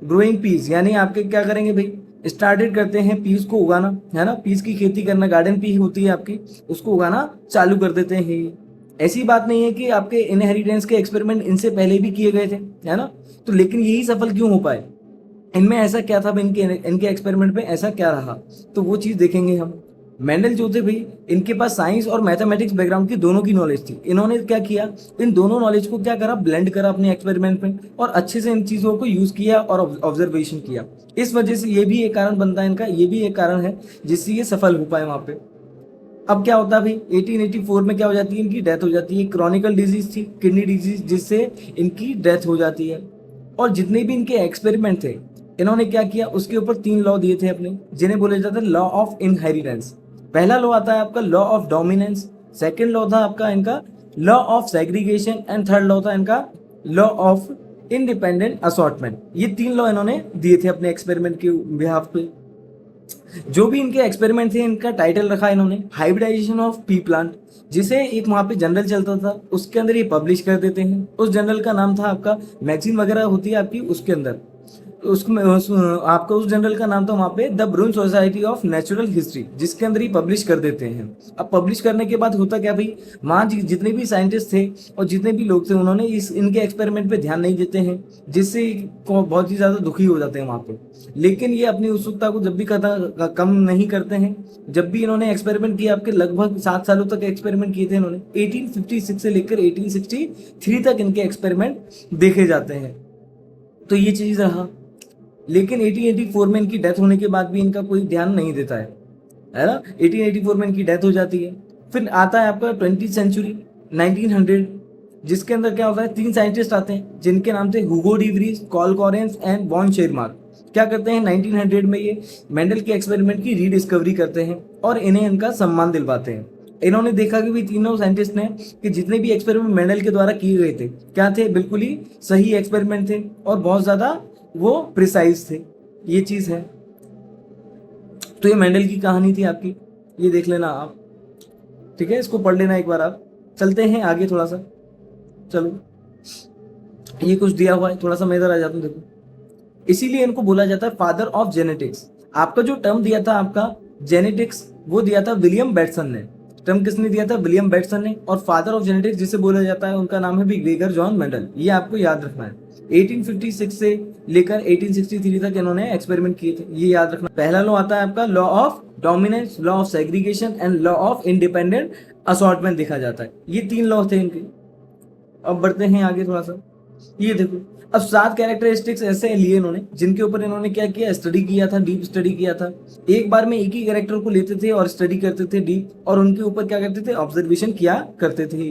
ग्रोइंग पीस, यानी आपके क्या करेंगे भाई, स्टार्टेड करते हैं पीस को उगाना, है ना। पीस की खेती करना, गार्डन पी होती है आपकी, उसको उगाना चालू कर देते हैं। ऐसी बात नहीं है कि आपके इनहेरिटेंस के एक्सपेरिमेंट इनसे पहले भी किए गए थे, है ना। तो लेकिन यही सफल क्यों हो पाए, इनमें ऐसा क्या था, इनके एक्सपेरिमेंट में ऐसा क्या रहा, तो वो चीज देखेंगे हम। मेंडल जो थे भाई, इनके पास साइंस और मैथमेटिक्स बैकग्राउंड की दोनों की नॉलेज थी। इन्होंने क्या किया, इन दोनों नॉलेज को क्या करा, ब्लेंड करा अपने एक्सपेरिमेंट में, और अच्छे से इन चीजों को यूज किया और ऑब्जर्वेशन किया। इस वजह से ये भी एक कारण बनता है इनका, ये भी एक कारण है जिससे ये सफल हो पाए वहां पे। अब क्या होता है भाई, 1884 में क्या हो जाती है, इनकी डेथ हो जाती है। क्रॉनिकल डिजीज थी, किडनी डिजीज, जिससे इनकी डेथ हो जाती है। और जितने भी इनके एक्सपेरिमेंट थे, इन्होंने क्या किया, उसके ऊपर 3 लॉ दिए थे अपने, जिन्हें बोले जाते हैं लॉ ऑफ इनहेरिटेंस। पहला लॉ आता है आपका law of dominance, second law था आपका इनका law of segregation, and third law था इनका लॉ ऑफ इंडिपेंडेंट असॉर्टमेंट। ये 3 लॉ इन्होंने दिए थे अपने एक्सपेरिमेंट के बिहाफ पे। जो भी इनके एक्सपेरिमेंट थे, इनका टाइटल रखा इन्होंने हाइब्रिडाइजेशन ऑफ पी प्लांट, जिसे एक वहां पे जर्नल चलता था, उसके अंदर ये पब्लिश कर देते हैं। उस जर्नल का नाम था आपका, मैगजीन वगैरह होती है आपकी उसके अंदर, तो आपका उस जर्नल का नाम था वहाँ पे the Brunn society of natural history, जिसके अंदर ही पब्लिश कर देते हैं। अब पब्लिश करने के बाद होता क्या भाई, वहाँ जितने भी साइंटिस्ट थे और जितने भी लोग थे उन्होंने इनके एक्सपेरिमेंट पे ध्यान नहीं देते हैं, जिससे बहुत ही ज़्यादा दुखी हो जाते हैं वहाँ पे। लेकिन ये अपनी उत्सुकता को जब भी कम नहीं करते हैं। जब भी इन्होंने एक्सपेरिमेंट किया, आपके लगभग 7 सालों तक एक्सपेरिमेंट किए थे इन्होंने, 1856 से लेकर 1863 तक इनके एक्सपेरिमेंट देखे जाते हैं। तो ये चीज़ रहा। लेकिन 1884 में इनकी डेथ होने के बाद भी इनका कोई ध्यान नहीं देता है ना। 1884 में इनकी डेथ हो जाती है। फिर आता है आपका 20th सेंचुरी 1900, जिसके अंदर क्या होता है, 3 साइंटिस्ट आते हैं जिनके नाम थे Hugo de Vries, Carl Correns and von Tschermak. क्या करते हैं 1900 में ये मेंडल के एक्सपेरिमेंट की रीडिस्कवरी करते हैं और इन्हें इनका सम्मान दिलवाते हैं। इन्होंने देखा कि भी तीनों साइंटिस्ट ने कि जितने भी एक्सपेरिमेंट मेंडल के द्वारा किए गए थे क्या थे, बिल्कुल ही सही एक्सपेरिमेंट थे और बहुत ज्यादा वो प्रिसाइज थे। ये चीज है। तो ये मेंडल की कहानी थी आपकी, ये देख लेना आप, ठीक है, इसको पढ़ लेना एक बार आप। चलते हैं आगे थोड़ा सा, चलो ये कुछ दिया हुआ है, थोड़ा सा मैं इधर आ जाता हूँ। देखो, इसीलिए इनको बोला जाता है फादर ऑफ जेनेटिक्स। आपका जो टर्म दिया था आपका जेनेटिक्स, वो दिया था विलियम बेटसन ने। टर्म किसने दिया था, विलियम बेटसन ने। और फादर ऑफ जेनेटिक्स जिसे बोला जाता है उनका नाम है ग्रेगर जॉन मेंडल। ये आपको याद रखना है। 1856 से लेकर 1863 तक इन्होंने एक्सपेरिमेंट किए थे, ये याद रखना। पहला लॉ आता है आपका law of dominance, law of segregation and law of independent assortment देखा जाता है। ये 3 लॉ थे इनके। अब बढ़ते हैं आगे थोड़ा सा। ये देखो, अब 7 कैरेक्टरिस्टिक्स ऐसे लिए इन्होंने जिनके ऊपर इन्होंने क्या किया, स्टडी किया था, डीप स्टडी किया था। एक बार में एक ही कैरेक्टर को लेते थे और स्टडी करते थे डीप, और उनके ऊपर क्या करते थे, ऑब्जर्वेशन किया करते थे।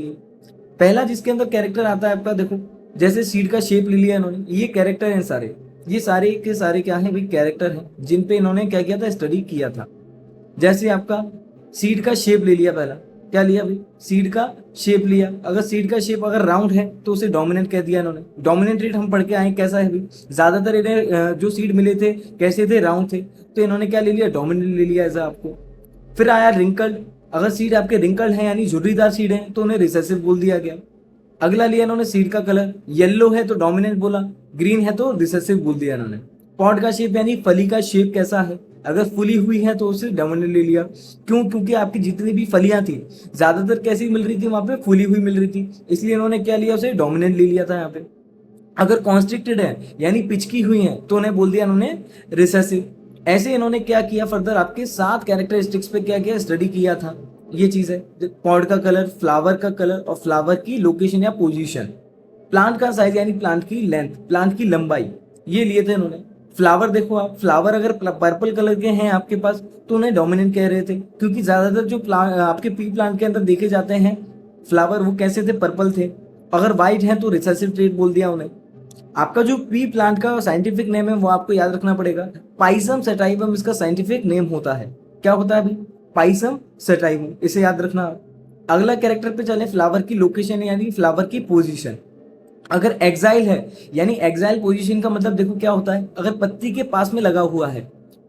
पहला जिसके अंदर कैरेक्टर आता है आपका, देखो जैसे सीड का शेप ले लिया इन्होंने, ये कैरेक्टर हैं सारे, ये सारे के सारे क्या है भाई, कैरेक्टर हैं जिन पे इन्होंने क्या किया था, स्टडी किया था। जैसे आपका सीड का शेप ले लिया, पहला क्या लिया भाई, सीड का शेप लिया। अगर सीड का शेप अगर राउंड है तो उसे डोमिनेंट कह दिया इन्होंने। डोमिनेंट रेट हम पढ़ के आए कैसा है भाई, ज्यादातर इन्हें जो सीड मिले थे कैसे थे, राउंड थे, तो इन्होंने क्या ले लिया, डोमिनेंट ले लिया ऐसा आपको। फिर आया रिंकल्ड, अगर सीड आपके रिंकल्ड है यानी झुर्रीदार सीड है तो उन्हें रिसेसिव बोल दिया गया। अगला लिया इन्होंने सीड का कलर, येलो है तो डोमिनेंट बोला, ग्रीन है तो रिसेसिव बोल दिया इन्होंने। पॉड का शेप यानी फली का शेप कैसा है, अगर फुली हुई है तो उसे डोमिनेंट ले लिया। क्यों, क्योंकि आपकी जितनी भी फलियां थी ज्यादातर कैसी मिल रही थी, वहां पे फुली हुई मिल रही थी, इसलिए इन्होंने क्या लिया, उसे डोमिनेंट ले लिया था यहाँ पे। अगर कॉन्स्ट्रिक्टेड है यानी पिचकी हुई है तो उन्हें बोल दिया इन्होंने रिसेसिव। ऐसे इन्होंने क्या किया, फर्दर आपके 7 कैरेक्टरिस्टिक्स पे क्या किया, स्टडी किया था। ये चीज है, पॉड का कलर, फ्लावर का कलर और फ्लावर की लोकेशन या पोजीशन, प्लांट का साइज यानी प्लांट की लेंथ, प्लांट की लंबाई, ये लिए थे इन्होंने। फ्लावर देखो आप, फ्लावर अगर पर्पल कलर के हैं आपके पास तो उन्हें डोमिनेंट कह रहे थे, क्योंकि ज्यादातर जो आपके पी प्लांट के अंदर देखे जाते हैं फ्लावर वो कैसे थे, पर्पल थे। अगर व्हाइट है तो रिसेसिव ट्रेट बोल दिया उन्हें। आपका जो पी प्लांट का साइंटिफिक नेम है वो आपको याद रखना पड़ेगा, पाइसम सेटाइवम इसका साइंटिफिक नेम होता है। क्या होता है अभी, पाइसम सेटाइवम, इसे याद रखना। अगला कैरेक्टर पे चले, फ्लावर की लोकेशन यानी फ्लावर की पोजीशन। अगर एक्साइल है यानी एक्साइल पोजीशन का मतलब देखो क्या होता है, अगर पत्ती के पास में लगा हुआ है,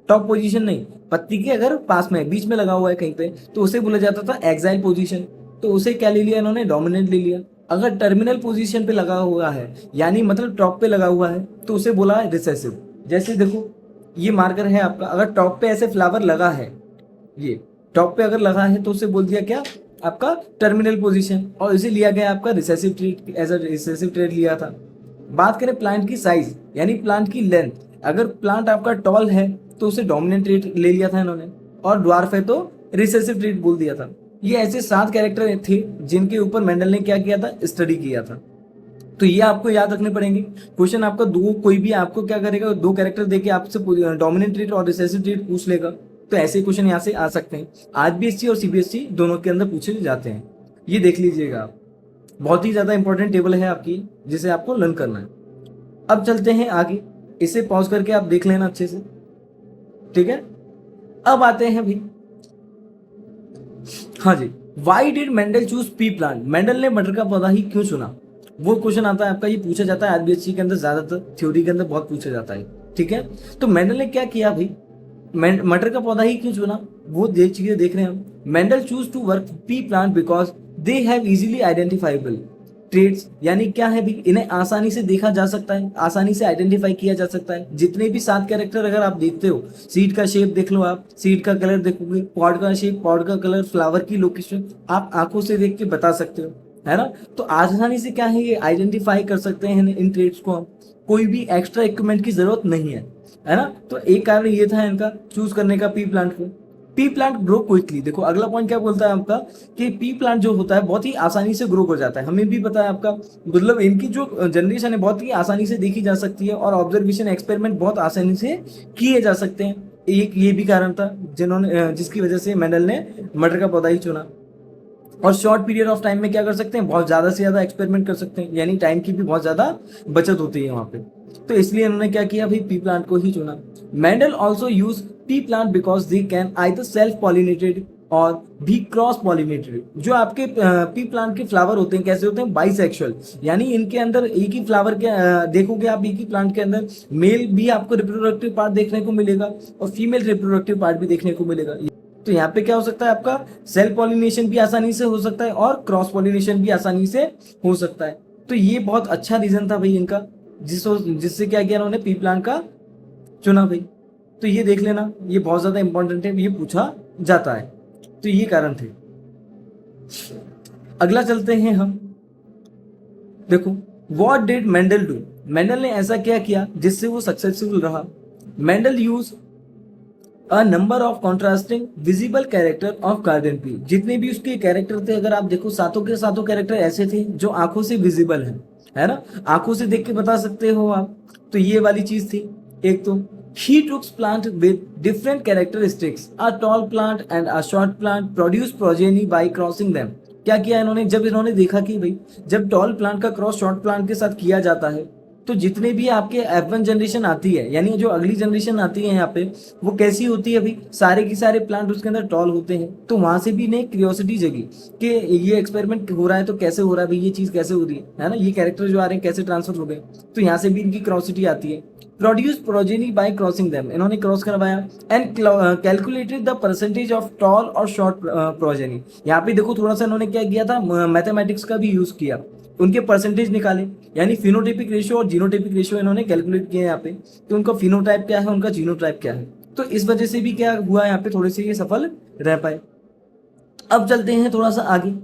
टॉप पोजीशन नहीं, पत्ती के अगर पास में बीच में लगा हुआ है कहीं पे तो उसे बोला जाता था एक्साइल पोजीशन, तो उसे क्या ले लिया इन्होंने, डोमिनेंट ले लिया। अगर टर्मिनल पोजीशन पे लगा हुआ है यानी मतलब टॉप पे लगा हुआ है तो उसे बोला रिसेसिव। जैसे देखो ये मार्कर है आपका, अगर टॉप पे ऐसे फ्लावर लगा है, ये टॉप पे अगर लगा है तो उसे बोल दिया क्या, आपका टर्मिनल पोजीशन, और इसे लिया गया आपका recessive trait, as a recessive trait लिया था। बात करें प्लांट की साइज यानी प्लांट की लेंथ, अगर प्लांट आपका टॉल है तो उसे डोमिनेंट ट्रेट ले लिया था इन्होंने, और ड्वार्फ है तो रिसेसिव ट्रेट बोल दिया था। ये ऐसे 7 कैरेक्टर थे जिनके ऊपर मेंडल ने क्या किया था, स्टडी किया था। तो ये आपको याद रखने पड़ेंगे। क्वेश्चन आपका कोई भी आपको क्या करेगा, 2 कैरेक्टर देके आपसे डोमिनेंट ट्रेट और रिसेसिव ट्रेट पूछ लेगा, तो ऐसे क्वेश्चन यहाँ से आ सकते हैं। आरबीएससी और सीबीएसई दोनों के अंदर पूछे जाते हैं, ये देख लीजिएगा आप। बहुत ही ज्यादा इंपॉर्टेंट टेबल है आपकी जिसे आपको लर्न करना है। अब चलते हैं आगे, इसे पॉज करके आप देख लेना अच्छे से, ठीक है। अब आते हैं भाई, हाँ जी, why did Mendel choose pea plant, Mendel ने मटर का पौधा ही क्यों चुना, वो क्वेश्चन आता है आपका, ये पूछा जाता है आरबीएससी के अंदर, ज्यादातर थ्योरी के अंदर बहुत पूछा जाता है, ठीक है। तो मेंडल ने क्या किया भाई, मटर का पौधा ही क्यों चुना, वो चीजें देख रहे हैं हम। Mendel choose to work pea plant because they have easily identifiable, trades यानी क्या है भी, इन्हें आसानी से देखा जा सकता है, आसानी से आइडेंटिफाई किया जा सकता है। जितने भी 7 कैरेक्टर अगर आप देखते हो, सीड का शेप देख लो, आप सीड का कलर देखोगे, पॉड का शेप, पॉड का कलर, फ्लावर की लोकेशन आप आंखों से देख के बता सकते हो, है ना। तो आसानी से क्या है ये आइडेंटिफाई कर सकते हैं इन ट्रेड्स को हम, कोई भी एक्स्ट्रा इक्विपमेंट की जरूरत नहीं है ना। तो एक कारण ये था इनका चूज करने का पी प्लांट को। पी प्लांट ग्रो क्विकली, देखो अगला पॉइंट क्या बोलता है आपका कि पी प्लांट जो होता है बहुत ही आसानी से ग्रो हो जाता है। हमें भी पता है आपका, मतलब इनकी जो जनरेशन है बहुत ही आसानी से देखी जा सकती है और ऑब्जर्वेशन एक्सपेरिमेंट बहुत आसानी से किए जा सकते हैं। एक ये भी कारण था जिसकी वजह से मेंडल ने मटर का पौधा ही चुना। और शॉर्ट पीरियड ऑफ टाइम में क्या कर सकते हैं, बहुत ज्यादा से ज्यादा एक्सपेरिमेंट कर सकते हैं, यानी टाइम की भी बहुत ज्यादा बचत होती है वहां पे। तो इसलिए उन्होंने क्या किया भाई, पी प्लांट को ही चुना। Mendel also use P plant because they can either self pollinated और भी क्रॉस पॉलिनेटेड। जो आपके पी प्लांट के फ्लावर होते हैं कैसे होते हैं, बाइसेक्सुअल, यानी इनके अंदर एक ही फ्लावर के देखोगे आप, एक ही प्लांट के अंदर मेल भी आपको रिप्रोडक्टिव पार्ट देखने को मिलेगा और फीमेल रिप्रोडक्टिव पार्ट भी देखने को मिलेगा। तो यहाँ पे क्या हो सकता है आपका, सेल्फ पॉलिनेशन भी आसानी से हो सकता है और क्रॉस पॉलिनेशन भी आसानी से हो सकता है। तो ये बहुत अच्छा रीजन था भाई इनका, जिससे क्या किया उन्होंने पी प्लांट का चुना भाई। तो ये देख लेना, ये बहुत ज्यादा इंपॉर्टेंट है, ये पूछा जाता है। तो ये कारण थे। अगला चलते हैं हम, देखो what did Mendel do. Mendel ने ऐसा क्या किया जिससे वो सक्सेसफुल रहा। Mendel use a number of contrasting visible character of garden tree. जितने भी उसके कैरेक्टर थे अगर आप देखो, सातों के सातों कैरेक्टर ऐसे थे जो आंखों से विजिबल है ना, आंखों से देख के बता सकते हो आप। तो ये वाली चीज थी एक। तो he took plant with different characteristics, a tall plant and a short plant produce progeny by crossing them। क्या किया इन्होंने, जब इन्होंने देखा कि भाई जब टॉल प्लांट का क्रॉस शॉर्ट प्लांट के साथ किया जाता है तो जितने भी आपके F1 जनरेशन आती है, यानी जो अगली जनरेशन आती है यहाँ पे, वो कैसी होती है भाई, सारे के सारे प्लांट उसके अंदर टॉल होते हैं। तो वहां से भी इन्हें क्यूरियोसिटी जगी कि ये एक्सपेरिमेंट हो रहा है तो कैसे हो रहा है भाई, ये चीज कैसे हो रही है ना, ये कैरेक्टर जो आ रहे हैं कैसे ट्रांसफर हो गए। तो यहाँ से भी इनकी क्यूरियोसिटी आती है। Produce progeny bye crossing them, इन्होंने क्रॉस करवाया and calculated the percentage of tall और शॉर्ट प्रोजेनी। यहाँ पे देखो थोड़ा सा इन्होंने क्या किया था, मैथमेटिक्स का भी यूज किया, उनके परसेंटेज निकाले, यानी फिनोटाइपिक रेशियो और जीनोटाइपिक रेशियो इन्होंने कैलकुलेट किया यहाँ पे कि उनका फिनोटाइप क्या है, उनका जीनोटाइप क्या है। तो इस वजह से भी क्या हुआ यहाँ पे, थोड़े से ये सफल रह पाए। अब चलते हैं थोड़ा सा आगे,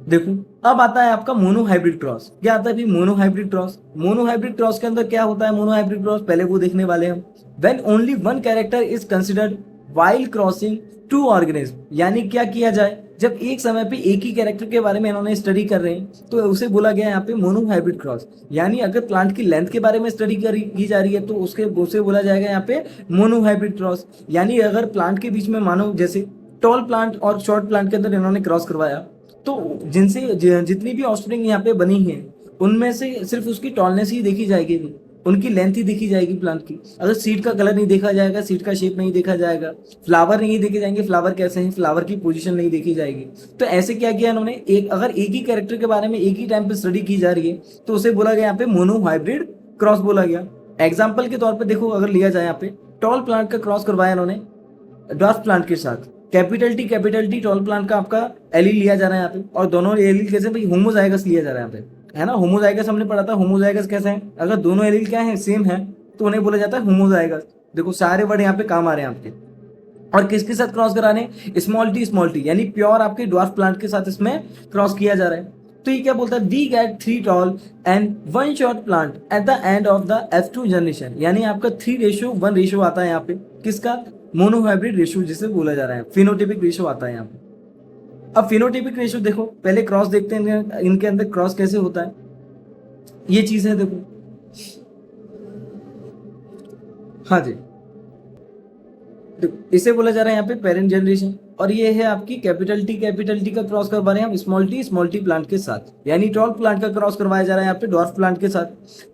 देखो अब आता है आपका मोनो हाइब्रिड क्रॉस। क्या आता है भाई, mono hybrid cross. Mono hybrid cross के अंदर क्या होता है, मोनो हाइब्रिड क्रॉस पहले वो देखने वाले हम। When only one character is considered while crossing two organism, यानी क्या किया जाए, जब एक समय पे एक ही कैरेक्टर के बारे में इन्होंने स्टडी कर रहे हैं तो उसे बोला गया यहाँ पे मोनो हाइब्रिड क्रॉस। यानी अगर प्लांट की लेंथ के बारे में स्टडी की जा रही है तो उसे बोला जाएगा यहाँ पे मोनो हाइब्रिड क्रॉस। यानी अगर प्लांट के बीच में मानो जैसे टॉल प्लांट और शॉर्ट प्लांट के अंदर इन्होंने क्रॉस करवाया, तो जिनसे जितनी भी ऑफस्प्रिंग यहाँ पे बनी है उनमें से सिर्फ उसकी टॉलनेस ही देखी जाएगी, उनकी लेंथ ही देखी जाएगी प्लांट की। अगर सीड का कलर नहीं देखा जाएगा, सीड का शेप नहीं देखा जाएगा, फ्लावर नहीं देखे जाएंगे, फ्लावर कैसे हैं, फ्लावर की पोजीशन नहीं देखी जाएगी। तो ऐसे क्या किया इन्होंने, अगर एक ही कैरेक्टर के बारे में एक ही टाइम पे स्टडी की जा रही है तो उसे बोला गया यहाँ पे मोनो हाइब्रिड क्रॉस बोला गया। एग्जाम्पल के तौर पर देखो, अगर लिया जाए यहाँ पे टॉल प्लांट का क्रॉस करवाया इन्होंने ड्वार्फ प्लांट के साथ, कैपिटल टी टॉल प्लांट का आपका एलील लिया जा रहा है यहाँ पे, और दोनों एलील कैसे भाई, होमोजाइगस लिया जा रहा है यहाँ पे, है ना। होमोजाइगस हमने पढ़ा था, होमोजाइगस कैसे है, अगर दोनों एलील क्या है, सेम है, तो उन्हें बोला जाता है होमोजाइगस। देखो सारे वर्ड यहाँ पे काम आ रहे हैं आपके। और किसके साथ क्रॉस करा रहे हैं, स्मॉल टी, यानी प्योर आपके ड्वार्फ प्लांट के साथ इसमें क्रॉस किया जा रहा है। तो ये क्या बोलता है, we get 3 tall and 1 short plant at the end of the F2 generation. यानी आपका 3:1 रेशियो आता है यहाँ पे, किसका, मोनो हाइब्रिड रेशियो जिसे बोला जा रहा है, फिनोटाइपिक रेशियो आता है यहाँ पे। अब फिनोटाइपिक रेशियो देखो, पहले क्रॉस देखते हैं इनके अंदर क्रॉस कैसे होता है। ये चीज है देखो, हाँ जी, इसे बोला जा रहा है यहाँ पे पेरेंट जनरेशन। और ये है आपकी कैपिटल टी का क्रॉस करवा रहे हैं हम स्मॉल टी प्लांट के साथ, यानी टॉल प्लांट का क्रॉस करवाया जा रहा है यहाँ पे ड्वार्फ प्लांट के साथ।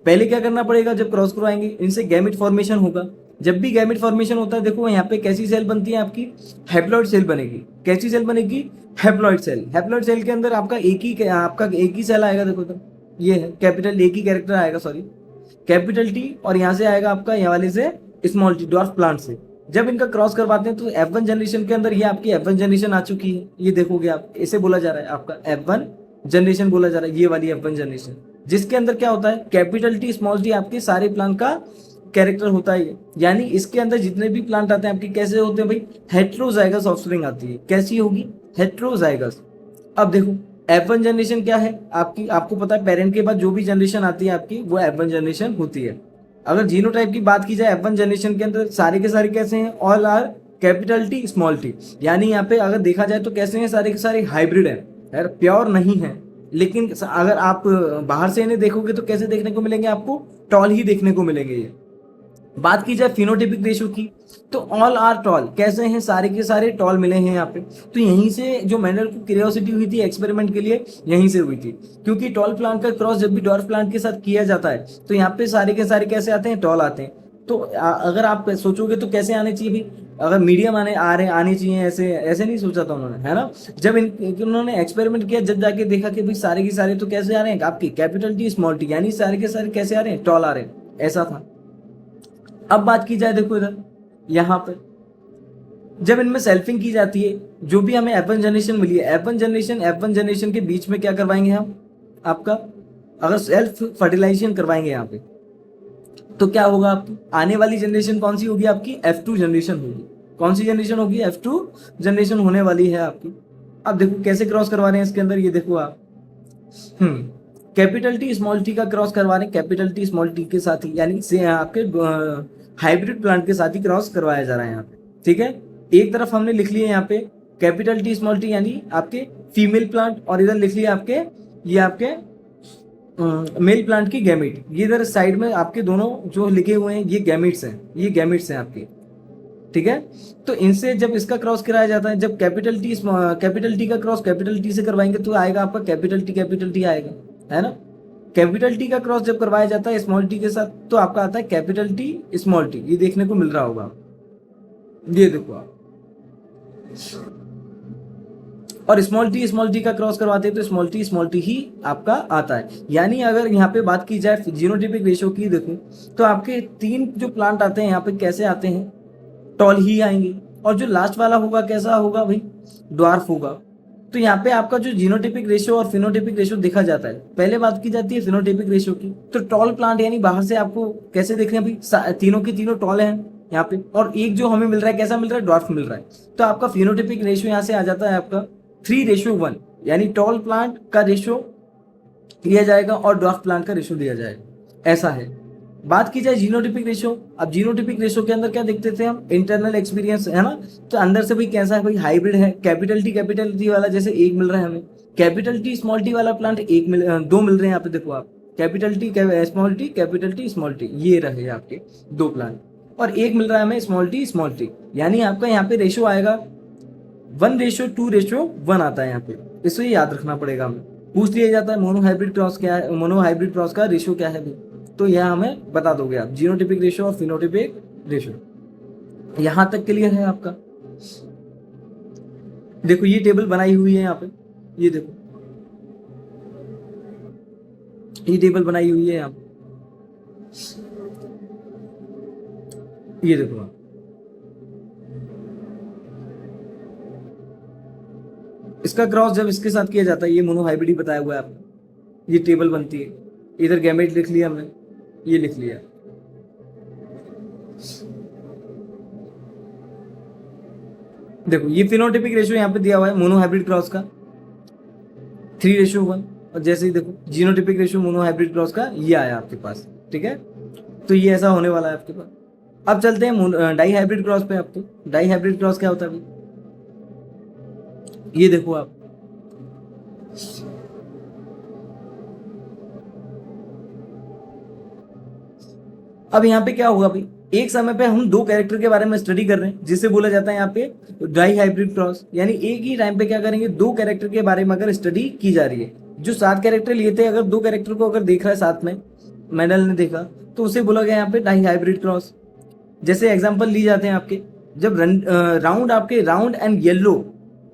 पहले क्या करना पड़ेगा, जब क्रॉस करवाएंगे इनसे गैमेट फॉर्मेशन होगा। जब भी गैमेट फॉर्मेशन होता है देखो यहाँ पे कैसी सेल बनती है आपकी, हैप्लॉइड सेल बनेगी। कैसी सेल बनेगी, हैप्लॉइड सेल। हैप्लॉइड सेल के अंदर आपका एक ही सेल आएगा, देखो तो ये है कैपिटल, एक ही कैरेक्टर आएगा, सॉरी कैपिटल टी, और यहाँ से आएगा आपका यहाँ वाले से स्मॉल टी ड्वार्फ प्लांट से। जब इनका क्रॉस करवाते हैं तो F1 जनरेशन के अंदर ये आपकी F1 जनरेशन आ चुकी है, ये देखोगे आप, इसे बोला जा रहा है आपका F1 जनरेशन बोला जा रहा है, ये वाली F1 जनरेशन, जिसके अंदर क्या होता है, कैपिटल टी स्मॉल टी आपके सारे प्लांट का कैरेक्टर होता है। यानी इसके अंदर जितने भी प्लांट आते हैं आपके कैसे होते हैं भाई, हेट्रोजाइगस ऑफस्प्रिंग आती है। कैसी होगी, हेट्रोजाइगस। अब देखो F1 जनरेशन क्या है आपकी, आपको पता है पेरेंट के बाद जो भी जनरेशन आती है आपकी वो F1 जनरेशन होती है। अगर जीनोटाइप की बात की जाए F1 जनरेशन के अंदर सारे के सारे कैसे हैं, all are capital T small T. यानी यहाँ पे अगर देखा जाए तो कैसे हैं, सारे के सारे हाइब्रिड है यार, प्योर नहीं है। लेकिन अगर आप बाहर से इन्हें देखोगे तो कैसे देखने को मिलेंगे, आपको टॉल ही देखने को मिलेंगे। ये बात की जाए फिनोटाइपिक रेशियो की तो ऑल आर टॉल, कैसे हैं, सारे के सारे टॉल मिले हैं यहाँ पे। तो यहीं से जो मेंडल को क्यूरियोसिटी हुई थी एक्सपेरिमेंट के लिए, यहीं से हुई थी, क्योंकि टॉल प्लांट का क्रॉस जब भी डॉर्फ प्लांट के साथ किया जाता है तो यहाँ पे सारे के सारे कैसे आते हैं, टॉल आते हैं। तो अगर आप सोचोगे तो कैसे आने चाहिए भी, अगर मीडियम आने चाहिए, ऐसे ऐसे नहीं सोचा था उन्होंने, है ना। जब उन्होंने एक्सपेरिमेंट किया, जब जाके देखा कि भाई सारे के सारे तो कैसे आ रहे हैं आपकी कैपिटल टी स्मॉल टी, यानी सारे के सारे कैसे आ रहे हैं, टॉल आ रहे हैं, ऐसा था। अब बात की जाए देखो इधर यहाँ पर जब इनमें सेल्फिंग की जाती है, जो भी हमें F1 जनरेशन मिली है, F1 जनरेशन के बीच में क्या करवाएंगे हम, आपका अगर सेल्फ फर्टिलाइजेशन करवाएंगे यहाँ पे तो क्या होगा, आपकी आने वाली जनरेशन कौन सी होगी, आपकी F2 जनरेशन होगी। कौन सी जनरेशन होगी, F2 जनरेशन होने वाली है आपकी। अब देखो कैसे क्रॉस करवा रहे हैं इसके अंदर, ये देखो आप, कैपिटल टी स्मॉल टी का क्रॉस करवा रहे हैं कैपिटल टी स्मॉल टी के साथ ही, यानी से आपके हाइब्रिड प्लांट के साथ ही क्रॉस करवाया जा रहा है यहाँ पे, ठीक है। एक तरफ हमने लिख लिया यहाँ पे कैपिटल टी स्मॉल टी यानी आपके फीमेल प्लांट, और इधर लिख लिया आपके ये आपके मेल प्लांट की गैमेट। ये इधर साइड में आपके दोनों जो लिखे हुए हैं ये गैमेट्स हैं, ये गैमेट्स हैं आपके, ठीक है। तो इनसे जब इसका क्रॉस कराया जाता है, जब कैपिटल टी का क्रॉस कैपिटल टी से करवाएंगे तो आएगा आपका कैपिटल टी आएगा, है ना। कैपिटल टी का क्रॉस जब करवाया जाता है स्मॉल टी के साथ तो आपका आता है कैपिटल टी स्मॉल टी, ये देखने को मिल रहा होगा, ये देखो आप। और स्मॉल टी का क्रॉस करवाते हैं तो स्मॉल टी ही आपका आता है। यानी अगर यहाँ पे बात की जाए जीनोटाइपिक रेशियो की देखो तो आपके 3 जो प्लांट आते हैं यहाँ पे कैसे आते हैं, टॉल ही आएंगे, और जो लास्ट वाला होगा कैसा होगा भाई, ड्वार्फ होगा। तो यहाँ पे आपका जो जीनोटाइपिक रेशियो और फिनोटाइपिक रेशियो देखा जाता है, पहले बात की जाती है फिनोटाइपिक रेशियो की, तो टॉल प्लांट यानी बाहर से आपको कैसे देख रहे हैं भाई, तीनों के तीनों टॉल हैं यहाँ पे, और एक जो हमें मिल रहा है कैसा मिल रहा है, ड्वार्फ मिल रहा है। तो आपका फिनोटाइपिक रेशियो यहाँ से आ जाता है आपका 3:1, यानी टॉल प्लांट का रेशियो लिया जाएगा और ड्वार्फ प्लांट का रेशियो लिया जाएगा, ऐसा है। बात की जाए जीनोटाइपिक रेशियो, अब जीनोटाइपिक रेशियो के अंदर क्या देखते थे हम, इंटरनल एक्सपीरियंस, है ना। तो अंदर से भाई कैसा है भाई, हाइब्रिड है, कैपिटल टी वाला जैसे एक मिल रहा है हमें, कैपिटल टी स्मॉल टी वाला प्लांट 2 मिल रहे हैं यहाँ पे, देखो आप capital T capital T small T, ये रहे आपके 2 प्लांट, और एक मिल रहा है हमें स्मॉल टी, यानी आपका यहाँ पे रेशियो आएगा 1:2:1 आता है यहाँ पे। इसको याद रखना पड़ेगा, हमें पूछ लिया जाता है मोनोहाइब्रिड क्रॉस क्या है, मोनोहाइब्रिड क्रॉस का रेशियो क्या है, तो यह हमें बता दोगे आप, जीनोटाइपिक रेशियो और फिनोटाइपिक रेशियो। यहां तक क्लियर है आपका। देखो ये टेबल बनाई हुई है यहाँ पे, ये देखो ये टेबल बनाई हुई है यहाँ पे, ये देखो आप, इसका क्रॉस जब इसके साथ किया जाता है, ये मोनोहाइब्रिड ही बताया हुआ है आपको, ये टेबल बनती है। इधर गैमेट लिख लिया हमने, ये लिख लिया, देखो ये फिनोटाइपिक रेशियो यहाँ पे दिया हुआ है मोनोहाइब्रिड क्रॉस का 3:1, और जैसे ही देखो जीनोटाइपिक रेशियो मोनोहाइब्रिड क्रॉस का ये आया आपके पास, ठीक है। तो ये ऐसा होने वाला है आपके पास। अब चलते हैं डाई हाइब्रिड क्रॉस पे। आपको डाई हाइब्रिड क्रॉस क्या होता है भाई, ये देखो आप, अब यहाँ पे क्या होगा भाई, एक समय पे हम 2 कैरेक्टर के बारे में स्टडी कर रहे हैं, जिसे बोला जाता है यहाँ पे डाई हाइब्रिड क्रॉस। यानी एक ही टाइम पे क्या करेंगे, 2 कैरेक्टर के बारे में अगर स्टडी की जा रही है, जो 7 कैरेक्टर लिए थे, अगर 2 कैरेक्टर को अगर देख रहा है साथ में, मेंडल ने देखा, तो उसे बोला गया यहाँ पे डाई हाइब्रिड क्रॉस। जैसे एग्जाम्पल ली जाते हैं आपके, जब राउंड एंड येलो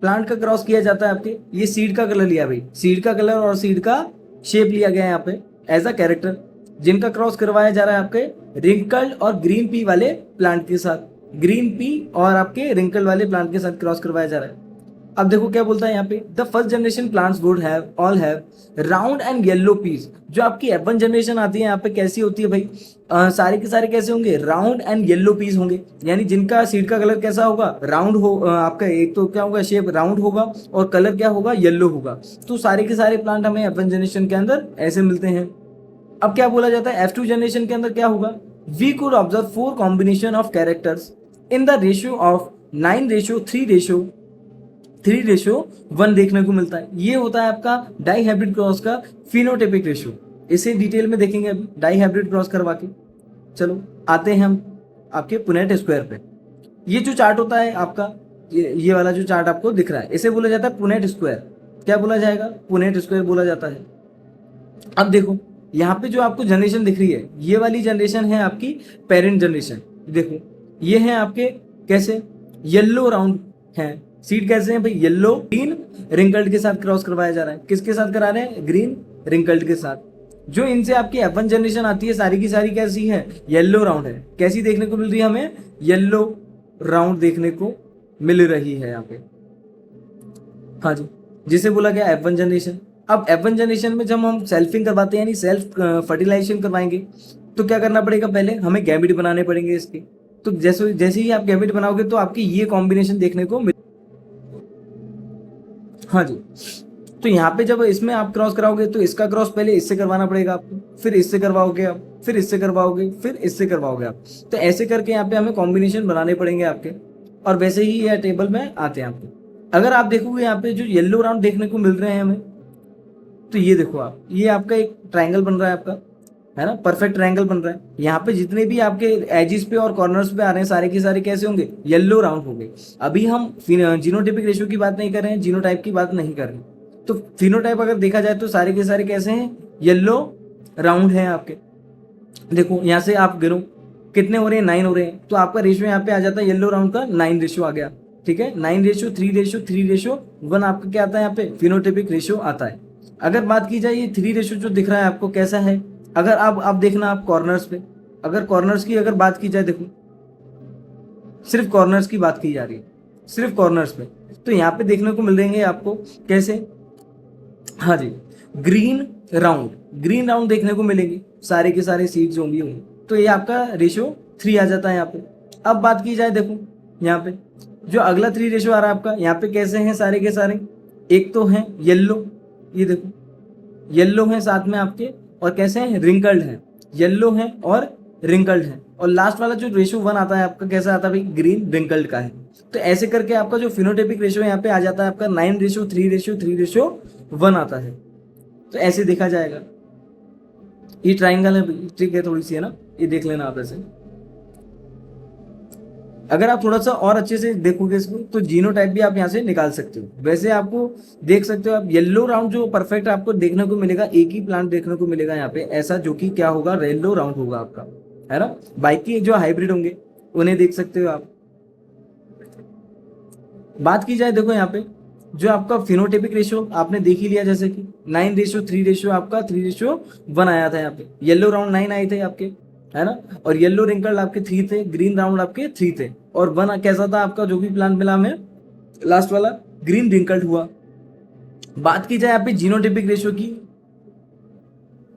प्लांट का क्रॉस किया जाता है आपके, ये सीड का कलर लिया भाई, सीड का कलर और सीड का शेप लिया गया है यहाँ पे एज अ कैरेक्टर, जिनका क्रॉस करवाया जा रहा है आपके रिंकल्ड और ग्रीन पी वाले प्लांट के साथ, ग्रीन पी और आपके रिंकल वाले प्लांट के साथ क्रॉस करवाया जा रहा है। अब देखो क्या बोलता है यहाँ पे, the first generation plants would have all have round and yellow peas. जो आपकी F1 जनरेशन आती है यहाँ पे कैसी होती है भाई, सारे के सारे कैसे होंगे, राउंड एंड येलो पीस होंगे, यानी जिनका सीड का कलर कैसा होगा, राउंड हो, आपका एक तो क्या होगा शेप राउंड होगा और कलर क्या होगा, येलो होगा। तो सारे के सारे प्लांट हमें F1 जनरेशन के अंदर ऐसे मिलते हैं। अब क्या बोला जाता है, F2 जनरेशन के अंदर क्या होगा, we could observe 4 combination of characters in the ratio of 9:3:1 देखने को मिलता है। ये होता है आपका डाई हाइब्रिड क्रॉस का फिनोटाइपिक रेशियो। इसे डिटेल में देखेंगे अभी डाई हाइब्रिड क्रॉस करवा के। चलो आते हैं हम आपके पुनेट स्क्वायर पे। ये जो चार्ट होता है आपका, ये वाला जो चार्ट आपको दिख रहा है, इसे बोला जाता है पुनेट स्क्वायर। क्या बोला जाएगा, पुनेट स्क्वायर बोला जाता है। अब देखो यहाँ पे जो आपको जनरेशन दिख रही है, ये वाली जनरेशन है आपकी पेरेंट जनरेशन। देखो ये है आपके कैसे, येलो राउंड है, सीड कैसे हैं भाई, येलो ग्रीन रिंकल्ड के साथ क्रॉस करवाया जा रहा है। किसके साथ करा रहे हैं, ग्रीन रिंकल्ड के साथ। जो इनसे आपकी F1 जनरेशन आती है सारी की सारी कैसी है, येलो राउंड है। कैसी देखने को मिल रही है हमें, येलो राउंड देखने को मिल रही है यहाँ पे। हाँ जी, जिसे बोला गया F1 जनरेशन। अब F1 जनरेशन में जब हम सेल्फिंग करवाते हैं यानी सेल्फ फर्टिलाइजेशन करवाएंगे, तो क्या करना पड़ेगा, पहले हमें गैमेट बनाने पड़ेंगे इसके। तो जैसे जैसे ही आप गैमेट बनाओगे तो आपकी ये कॉम्बिनेशन देखने को मिल, हाँ जी। तो यहाँ पे जब इसमें आप क्रॉस कराओगे तो इसका क्रॉस पहले इससे करवाना पड़ेगा आपको, फिर इससे करवाओगे आप, फिर इससे करवाओगे, फिर इससे करवाओगे आप। तो ऐसे करके यहाँ पे हमें कॉम्बिनेशन बनाने पड़ेंगे आपके, और वैसे ही यह टेबल में आते हैं आपके। अगर आप देखोगे यहाँ पे जो येलो राउंड देखने को मिल रहे हैं हमें, तो ये देखो आप, ये आपका एक ट्रायंगल बन रहा है आपका, है ना, परफेक्ट ट्रायंगल बन रहा है। यहाँ पे जितने भी आपके एजिस पे और कॉर्नर्स पे आ रहे हैं सारे के सारे कैसे होंगे, येलो राउंड होंगे। अभी हम जीनोटाइपिक रेशियो की बात नहीं कर रहे हैं, जीनोटाइप की बात नहीं कर रहे हैं। तो फिनोटाइप अगर देखा जाए तो सारे के सारे कैसे हैं, येलो राउंड हैं आपके। देखो यहाँ से आप गिनो कितने हो रहे हैं, 9 हो रहे हैं। तो आपका रेशियो यहाँ पे आ जाता है येलो राउंड का 9 रेशियो आ गया, ठीक है। 9:3:3:1 आपका क्या आता है यहाँ पे, फिनोटाइपिक रेशियो आता है। अगर बात की जाए ये 3 रेशियो जो दिख रहा है आपको कैसा है, अगर आप देखना आप कॉर्नर्स पे, अगर कॉर्नर्स की अगर बात की जाए, देखो सिर्फ कॉर्नर्स की बात की जा रही है, सिर्फ कॉर्नर्स पे, तो यहाँ पे देखने को मिल रहेंगे आपको कैसे, हाँ जी, ग्रीन राउंड देखने को मिलेंगे सारे के सारे सीड्स होंगी। तो ये आपका रेशियो 3 आ जाता है यहाँ पे। अब बात की जाए, देखो यहाँ पे जो अगला 3 रेशियो आ रहा है आपका, यहाँ पे कैसे हैं सारे के सारे, एक तो है येलो, ये देखो येलो है साथ में आपके, और कैसे हैं, रिंकल्ड है, येलो है और रिंकल्ड है। और लास्ट वाला जो रेशियो 1 आता है आपका कैसा आता है भाई, ग्रीन रिंकल्ड का है। तो ऐसे करके आपका जो फिनोटाइपिक रेशियो यहाँ पे आ जाता है आपका 9:3:3:1 आता है। तो ऐसे देखा जाएगा। ये ट्राइंगल है, ठीक है, थोड़ी सी है ना, ये देख लेना आप ऐसे। अगर आप थोड़ा सा और अच्छे से देखोगे इसको तो जीनोटाइप भी आप यहाँ से निकाल सकते हो। वैसे आपको देख सकते हो आप, येलो राउंड जो परफेक्ट आपको देखने को मिलेगा, एक ही प्लांट देखने को मिलेगा यहाँ पे ऐसा, जो कि क्या होगा, येलो राउंड होगा आपका, है ना। बाकी जो हाइब्रिड होंगे उन्हें देख सकते हो आप। बात की जाए, देखो यहाँ पे जो आपका फिनोटाइपिक रेशियो आपने देख ही लिया, जैसे कि 9:3 आपका 3:1 आया था यहाँ पे। येलो राउंड 9 आए थे आपके, है ना, और येलो रिंकल्ड आपके 3 थे, ग्रीन राउंड आपके 3 थे, और 1 कैसा था आपका, जो भी प्लांट मिला हमें लास्ट वाला ग्रीन रिंकल्ड हुआ। बात की जाए यहाँ पे जीनोटाइपिक रेशियो की,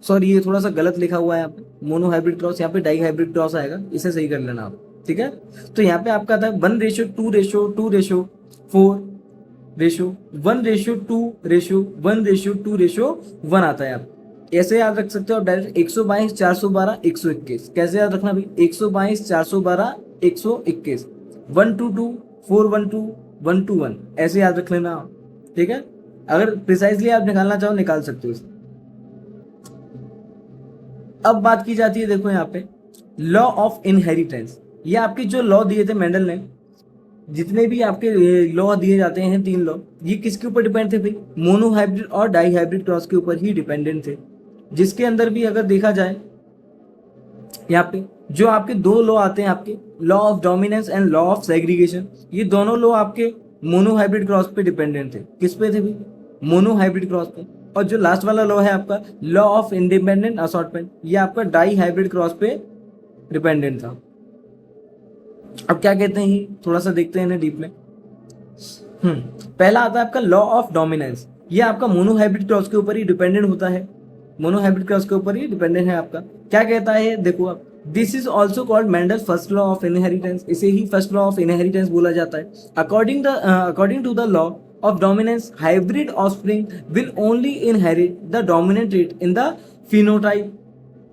सॉरी ये थोड़ा सा गलत लिखा हुआ है यहाँ पे, मोनो हाइब्रिड क्रॉस, यहाँ पे डाई हाइब्रिड क्रॉस आएगा, इसे सही कर लेना आप, ठीक है। तो यहाँ पे आपका था 1:2:2:4:1:2:1 आता है। आप ऐसे याद रख सकते हो डायरेक्ट 122 412 121। कैसे याद रखना भाई, 122 412 121, 1:2:2 4:1:2 1:1, ऐसे याद रख लेना, ठीक है। अगर प्रिसाइजली आप निकालना चाहो निकाल सकते हो इसे। अब बात की जाती है, देखो यहाँ पे लॉ ऑफ इनहेरिटेंस। ये आपके जो लॉ दिए थे मेंडल ने, जितने भी आपके लॉ दिए जाते हैं 3 लॉ, ये किसके ऊपर डिपेंड थे भाई, मोनो हाइब्रिड और डाई हाइब्रिड क्रॉस के ऊपर ही डिपेंडेंट थे। जिसके अंदर भी अगर देखा जाए यहाँ पे जो आपके 2 लॉ आते हैं, आपके law of dominance and law of segregation, ये दोनों लॉ आपके मोनो हाइब्रिड क्रॉस पे डिपेंडेंट थे। किस पे थे भाई, मोनो हाइब्रिड क्रॉस पे। और जो लास्ट वाला लॉ है आपका लॉ ऑफ इंडिपेंडेंट असॉर्टमेंट, ये आपका डाई हाइब्रिड क्रॉस पे डिपेंडेंट था। अब क्या कहते हैं, थोड़ा सा देखते हैं इन्हें डीप में। पहला आता है आपका लॉ ऑफ डोमिनेंस। ये आपका मोनोहाइब्रिड क्रॉस के ऊपर ही डिपेंडेंट होता है, मोनोहाइब्रिड क्रॉस के ऊपर ही डिपेंडेंट है आपका। क्या कहता है देखो आप, this is also called Mendel first law of inheritance, इसे ही फर्स्ट लॉ ऑफ इनहेरिटेंस बोला जाता है। According to the law of dominance, hybrid offspring will only inherit the dominant trait in the phenotype.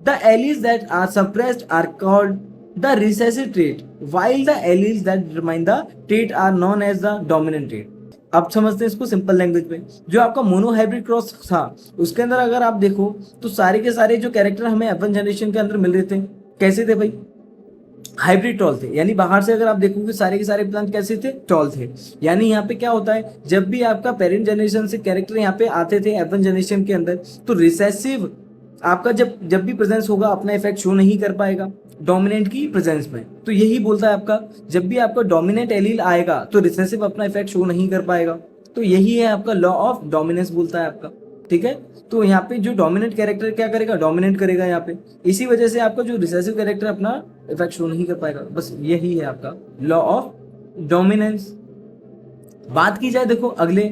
The alleles that are suppressed are called the recessive trait, while the alleles that determine the trait are known as the dominant trait. अब समझते हैं इसको simple language में। जो आपका monohybrid cross था उसके अंदर अगर आप देखो तो सारे के सारे जो कैरेक्टर हमें F1 जनरेशन के अंदर मिल रहे थे, कैसे थे भाई? हाइब्रिड टॉल थे। यानी बाहर से अगर आप देखोगे सारे के सारे प्लांट कैसे थे? टॉल थे। यानी यहाँ पे क्या होता है, जब भी आपका पेरेंट जनरेशन से कैरेक्टर यहाँ पे आते थे F1 जनरेशन के अंदर, तो रिसेसिव आपका जब भी प्रेजेंस होगा अपना इफेक्ट शो नहीं कर पाएगा डोमिनेंट की प्रेजेंस में। तो यही बोलता है आपका, जब भी आपका डोमिनेंट एलील आएगा तो रिसेसिव अपना इफेक्ट शो नहीं कर पाएगा। तो यही है आपका लॉ ऑफ डोमिनेंस बोलता है आपका, ठीक है। तो यहाँ पे जो डोमिनेंट कैरेक्टर क्या करेगा? डोमिनेंट करेगा यहाँ पे। इसी वजह से आपका जो रिसेसिव कैरेक्टर अपना इफेक्ट शो नहीं कर पाएगा। बस यही है आपका लॉ ऑफ डोमिनेंस। बात की जाए देखो अगले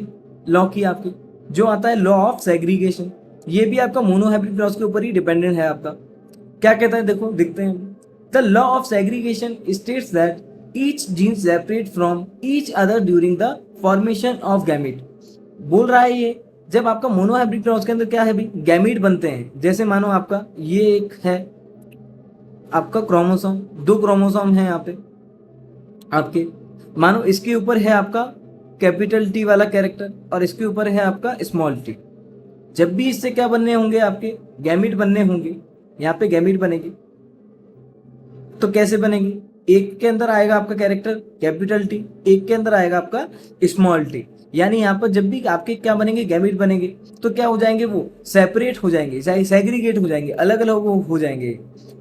लॉ की आपकी, जो आता है लॉ ऑफ सेग्रीगेशन। ये भी आपका मोनोहाइब्रिड क्रॉस के ऊपर ही डिपेंडेंट है आपका। क्या कहता है देखो, दिखते हैं। The law of segregation states that each gene separate from each other during the formation of gamete. बोल रहा है ये, जब आपका मोनोहाइब्रिड क्रॉस के अंदर क्या है भाई? गैमीट बनते हैं। जैसे मानो आपका ये एक है आपका क्रोमोसोम, 2 क्रोमोसोम है यहाँ पे आपके। मानो इसके ऊपर है आपका कैपिटल टी वाला कैरेक्टर और इसके ऊपर है आपका स्मॉल टी। जब भी इससे क्या बनने होंगे? आपके गैमीट बनने होंगे। यहाँ पे गैमीट बनेगी तो कैसे बनेगी? एक के अंदर आएगा आपका कैरेक्टर कैपिटल टी, एक के अंदर आएगा आपका स्मॉल टी। यानी यहाँ पर जब भी आपके क्या बनेंगे? गैमीट बनेंगे तो क्या हो जाएंगे? वो सेपरेट हो जाएंगे, चाहे सेग्रीगेट हो जाएंगे, अलग अलग हो जाएंगे।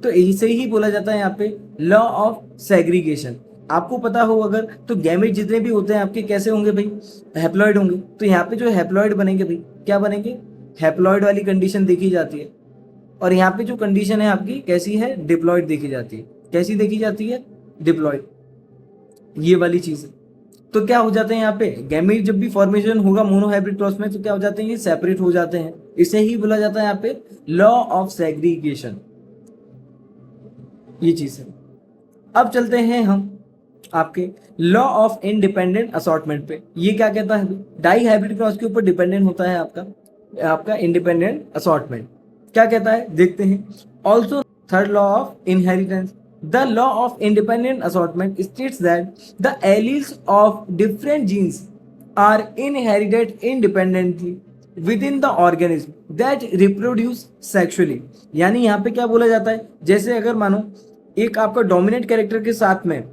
तो इसे ही बोला जाता है यहाँ पे लॉ ऑफ सेग्रीगेशन। आपको पता हो अगर तो गैमीट जितने भी होते हैं आपके कैसे होंगे भाई? हैप्लॉइड होंगे। तो यहाँ पे जो हैप्लॉइड बनेंगे भाई, क्या बनेंगे? हैप्लॉइड वाली कंडीशन देखी जाती है। और यहाँ पे जो कंडीशन है आपकी कैसी है? डिप्लॉइड देखी जाती है। कैसी देखी जाती है? डिप्लॉइड, ये वाली चीज है। तो क्या हो जाते हैं यहाँ पे? गैमीट जब भी फॉर्मेशन होगा मोनोहाइब्रिड क्रॉस में तो क्या हो जाते हैं? ये सेपरेट हो जाते हैं। इसे ही बोला जाता है यहाँ पे लॉ ऑफ सेग्रीगेशन, ये चीज है। अब चलते हैं हम आपके लॉ ऑफ इंडिपेंडेंट असॉर्टमेंट पे। ये क्या कहता है? डाई हाइब्रिड क्रॉस के ऊपर डिपेंडेंट होता है आपका इंडिपेंडेंट असॉर्टमेंट। क्या कहता है देखते हैं। Also third law of inheritance. The law of independent assortment states that the alleles of different genes are inherited independently within the organism that reproduce sexually। यानी यहाँ पे क्या बोला जाता है? जैसे अगर मानो एक आपका डोमिनेंट कैरेक्टर के साथ में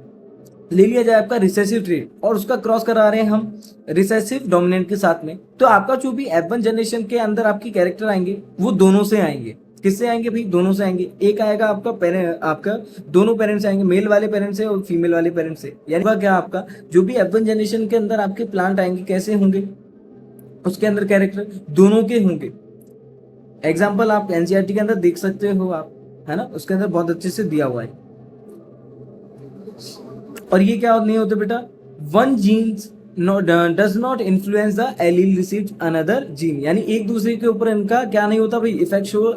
ले लिया जाए आपका रिसेसिव ट्रेट और उसका क्रॉस करा रहे हैं हम रिसेसिव डोमिनेंट के साथ में, तो आपका जो भी F1 जनरेशन के अंदर आपकी कैरेक्टर आएंगे वो दोनों से आएंगे। किससे आएंगे भाई? दोनों से आएंगे। एक आएगा आपका पेरेंट, आपका दोनों पेरेंट्स आएंगे, मेल वाले पेरेंट्स से और फीमेल वाले पेरेंट्स से। यानी क्या आपका जो भी F1 जनरेशन के अंदर आपके प्लांट आएंगे कैसे होंगे? उसके अंदर कैरेक्टर दोनों के होंगे। एग्जाम्पल आप एनसीईआरटी के अंदर देख सकते हो आप, है ना, उसके अंदर बहुत अच्छे से दिया हुआ है। और ये क्या नहीं होते बेटा? One genes does not influence the allele received another gene। यानी एक दूसरे के ऊपर इनका क्या नहीं होता भाई? इफेक्ट शो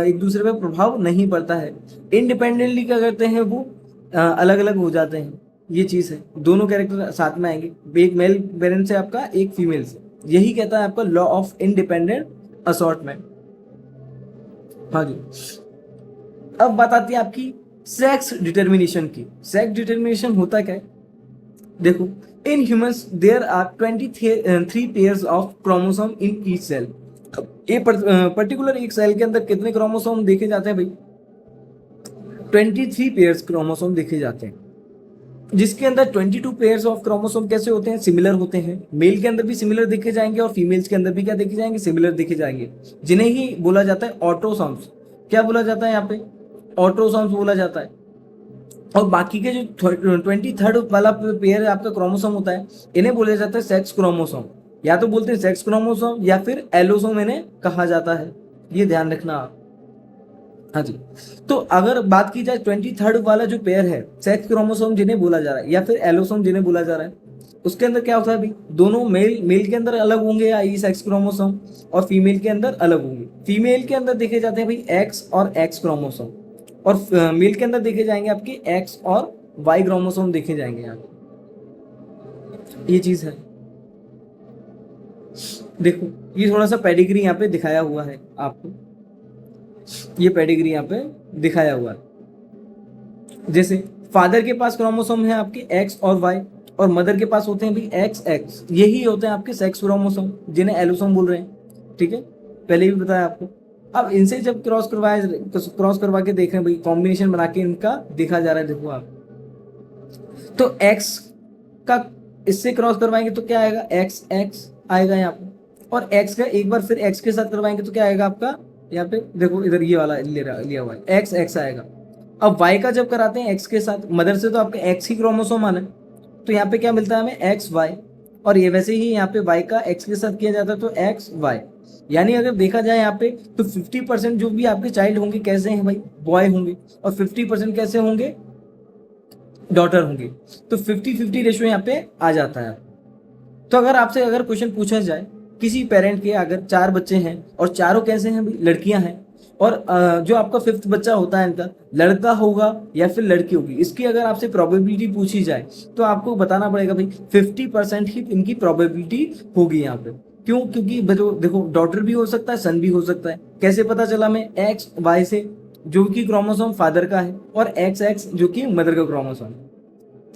एक दूसरे पे प्रभाव नहीं पड़ता है। इंडिपेंडेंटली क्या करते हैं? वो अलग अलग हो जाते हैं। ये चीज है, दोनों कैरेक्टर साथ में आएंगे, एक मेल पेरेंट से आपका, एक फीमेल से। यही कहता है आपका लॉ ऑफ इंडिपेंडेंट असॉर्टमेंट। हाँ जी। अब बात आती है आपकी सेक्स डिटर्मिनेशन की। सेक्स डिटर्मिनेशन होता क्या है देखो। In humans there are 23 pairs of chromosome in each cell। एक पर्टिकुलर एक सेल के अंदर कितने क्रोमोसोम देखे जाते हैं भाई? 23 पेयर्स क्रोमोसोम देखे जाते हैं, जिसके अंदर 22 पेयर्स ऑफ क्रोमोसोम कैसे होते हैं? सिमिलर होते हैं। मेल के अंदर भी सिमिलर देखे जाएंगे और फीमेल्स के अंदर भी क्या देखे जाएंगे? सिमिलर देखे जाएंगे, जिन्हें ही बोला जाता है ऑटोसोम्स। क्या बोला जाता है यहाँ पे? ऑटोसोम्स बोला जाता है। और बाकी के जो 23rd वाला पेयर आपका क्रोमोसोम होता है, इन्हें बोला जाता है सेक्स क्रोमोसोम। या तो बोलते हैं सेक्स क्रोमोसोम या फिर एलोसोम इन्हें कहा जाता है। ये ध्यान रखना आप। हाँ जी। तो अगर बात की जाए 23rd वाला जो पेयर है सेक्स क्रोमोसोम जिन्हें बोला जा रहा है या फिर एलोसोम जिन्हें बोला जा रहा है, उसके अंदर क्या होता है भाई, दोनों मेल के अंदर अलग होंगे या ई सेक्स क्रोमोसोम, और फीमेल के अंदर अलग होंगे। फीमेल के अंदर देखे जाते हैं भाई एक्स और एक्स क्रोमोसोम, और मेल के अंदर देखे जाएंगे आपके एक्स और वाई क्रोमोसोम देखे जाएंगे यहाँ पे। ये चीज है, देखो ये थोड़ा सा पेडिग्री यहाँ पे दिखाया हुआ है आपको, ये पेडिग्री यहाँ पे दिखाया हुआ है। जैसे फादर के पास क्रोमोसोम है आपके एक्स और वाई, और मदर के पास होते हैं भी एक्स एक्स, यही होते हैं आपके सेक्स क्रोमोसोम जिन्हें एलोसोम बोल रहे हैं। ठीक है, पहले भी बताया आपको। अब इनसे जब क्रॉस करवा के देख रहे हैं भाई, कॉम्बिनेशन बना के इनका देखा जा रहा है, देखो आप, तो एक्स का इससे क्रॉस करवाएंगे तो क्या आएगा, एक्स एक्स आएगा यहाँ पे, और एक्स का एक बार फिर एक्स के साथ करवाएंगे तो क्या आएगा आपका, यहाँ पे देखो इधर ये वाला लिया हुआ है, एक्स एक्स आएगा। अब वाई का जब कराते हैं एक्स के साथ, मदर से तो आपका एक्स ही क्रोमोसोम आना है, तो यहाँ पे क्या मिलता है हमें, एक्स वाई, और ये वैसे ही यहाँ पे वाई का एक्स के साथ किया जाता है तो एक्स वाई। यानी अगर देखा जाए यहाँ पे तो 50% जो भी आपके चाइल्ड होंगे कैसे हैं भाई, बॉय होंगे, और 50% कैसे होंगे, डॉटर होंगे। तो 50-50 रेशियो यहाँ पे आ जाता है। तो अगर आपसे अगर क्वेश्चन पूछा जाए, किसी पेरेंट के अगर 4 बच्चे हैं और चारों कैसे हैं भाई, लड़कियां हैं, और जो आपका 5th बच्चा होता है इनका लड़का होगा या फिर लड़की होगी, इसकी अगर आपसे प्रोबेबिलिटी पूछी जाए तो आपको बताना पड़ेगा भाई 50% ही इनकी प्रोबेबिलिटी होगी यहाँ पे। क्यों, क्योंकि देखो डॉटर भी हो सकता है, सन भी हो सकता है। कैसे पता चला हमें, एक्स वाई से जो कि क्रोमोसोम फादर का है, और एक्स एक्स जो कि मदर का क्रोमोसोम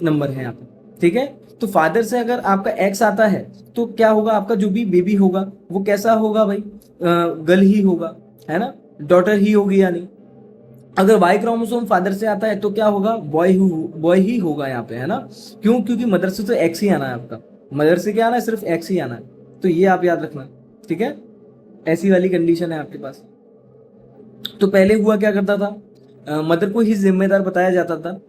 नंबर है यहाँ पे। ठीक है, तो फादर से अगर आपका एक्स आता है तो क्या होगा, आपका जो भी बेबी होगा वो कैसा होगा भाई, गर्ल ही होगा, है ना, डॉटर ही होगी। यानी अगर वाई क्रोमोसोम फादर से आता है तो क्या होगा, बॉय ही होगा यहाँ पे, है ना। क्यों, क्योंकि मदर से तो एक्स ही आना है आपका, मदर से क्या आना है, सिर्फ एक्स ही आना है। तो ये आप याद रखना, ठीक है, ऐसी वाली कंडीशन है आपके पास। तो पहले हुआ क्या करता था, मदर को ही जिम्मेदार बताया जाता था,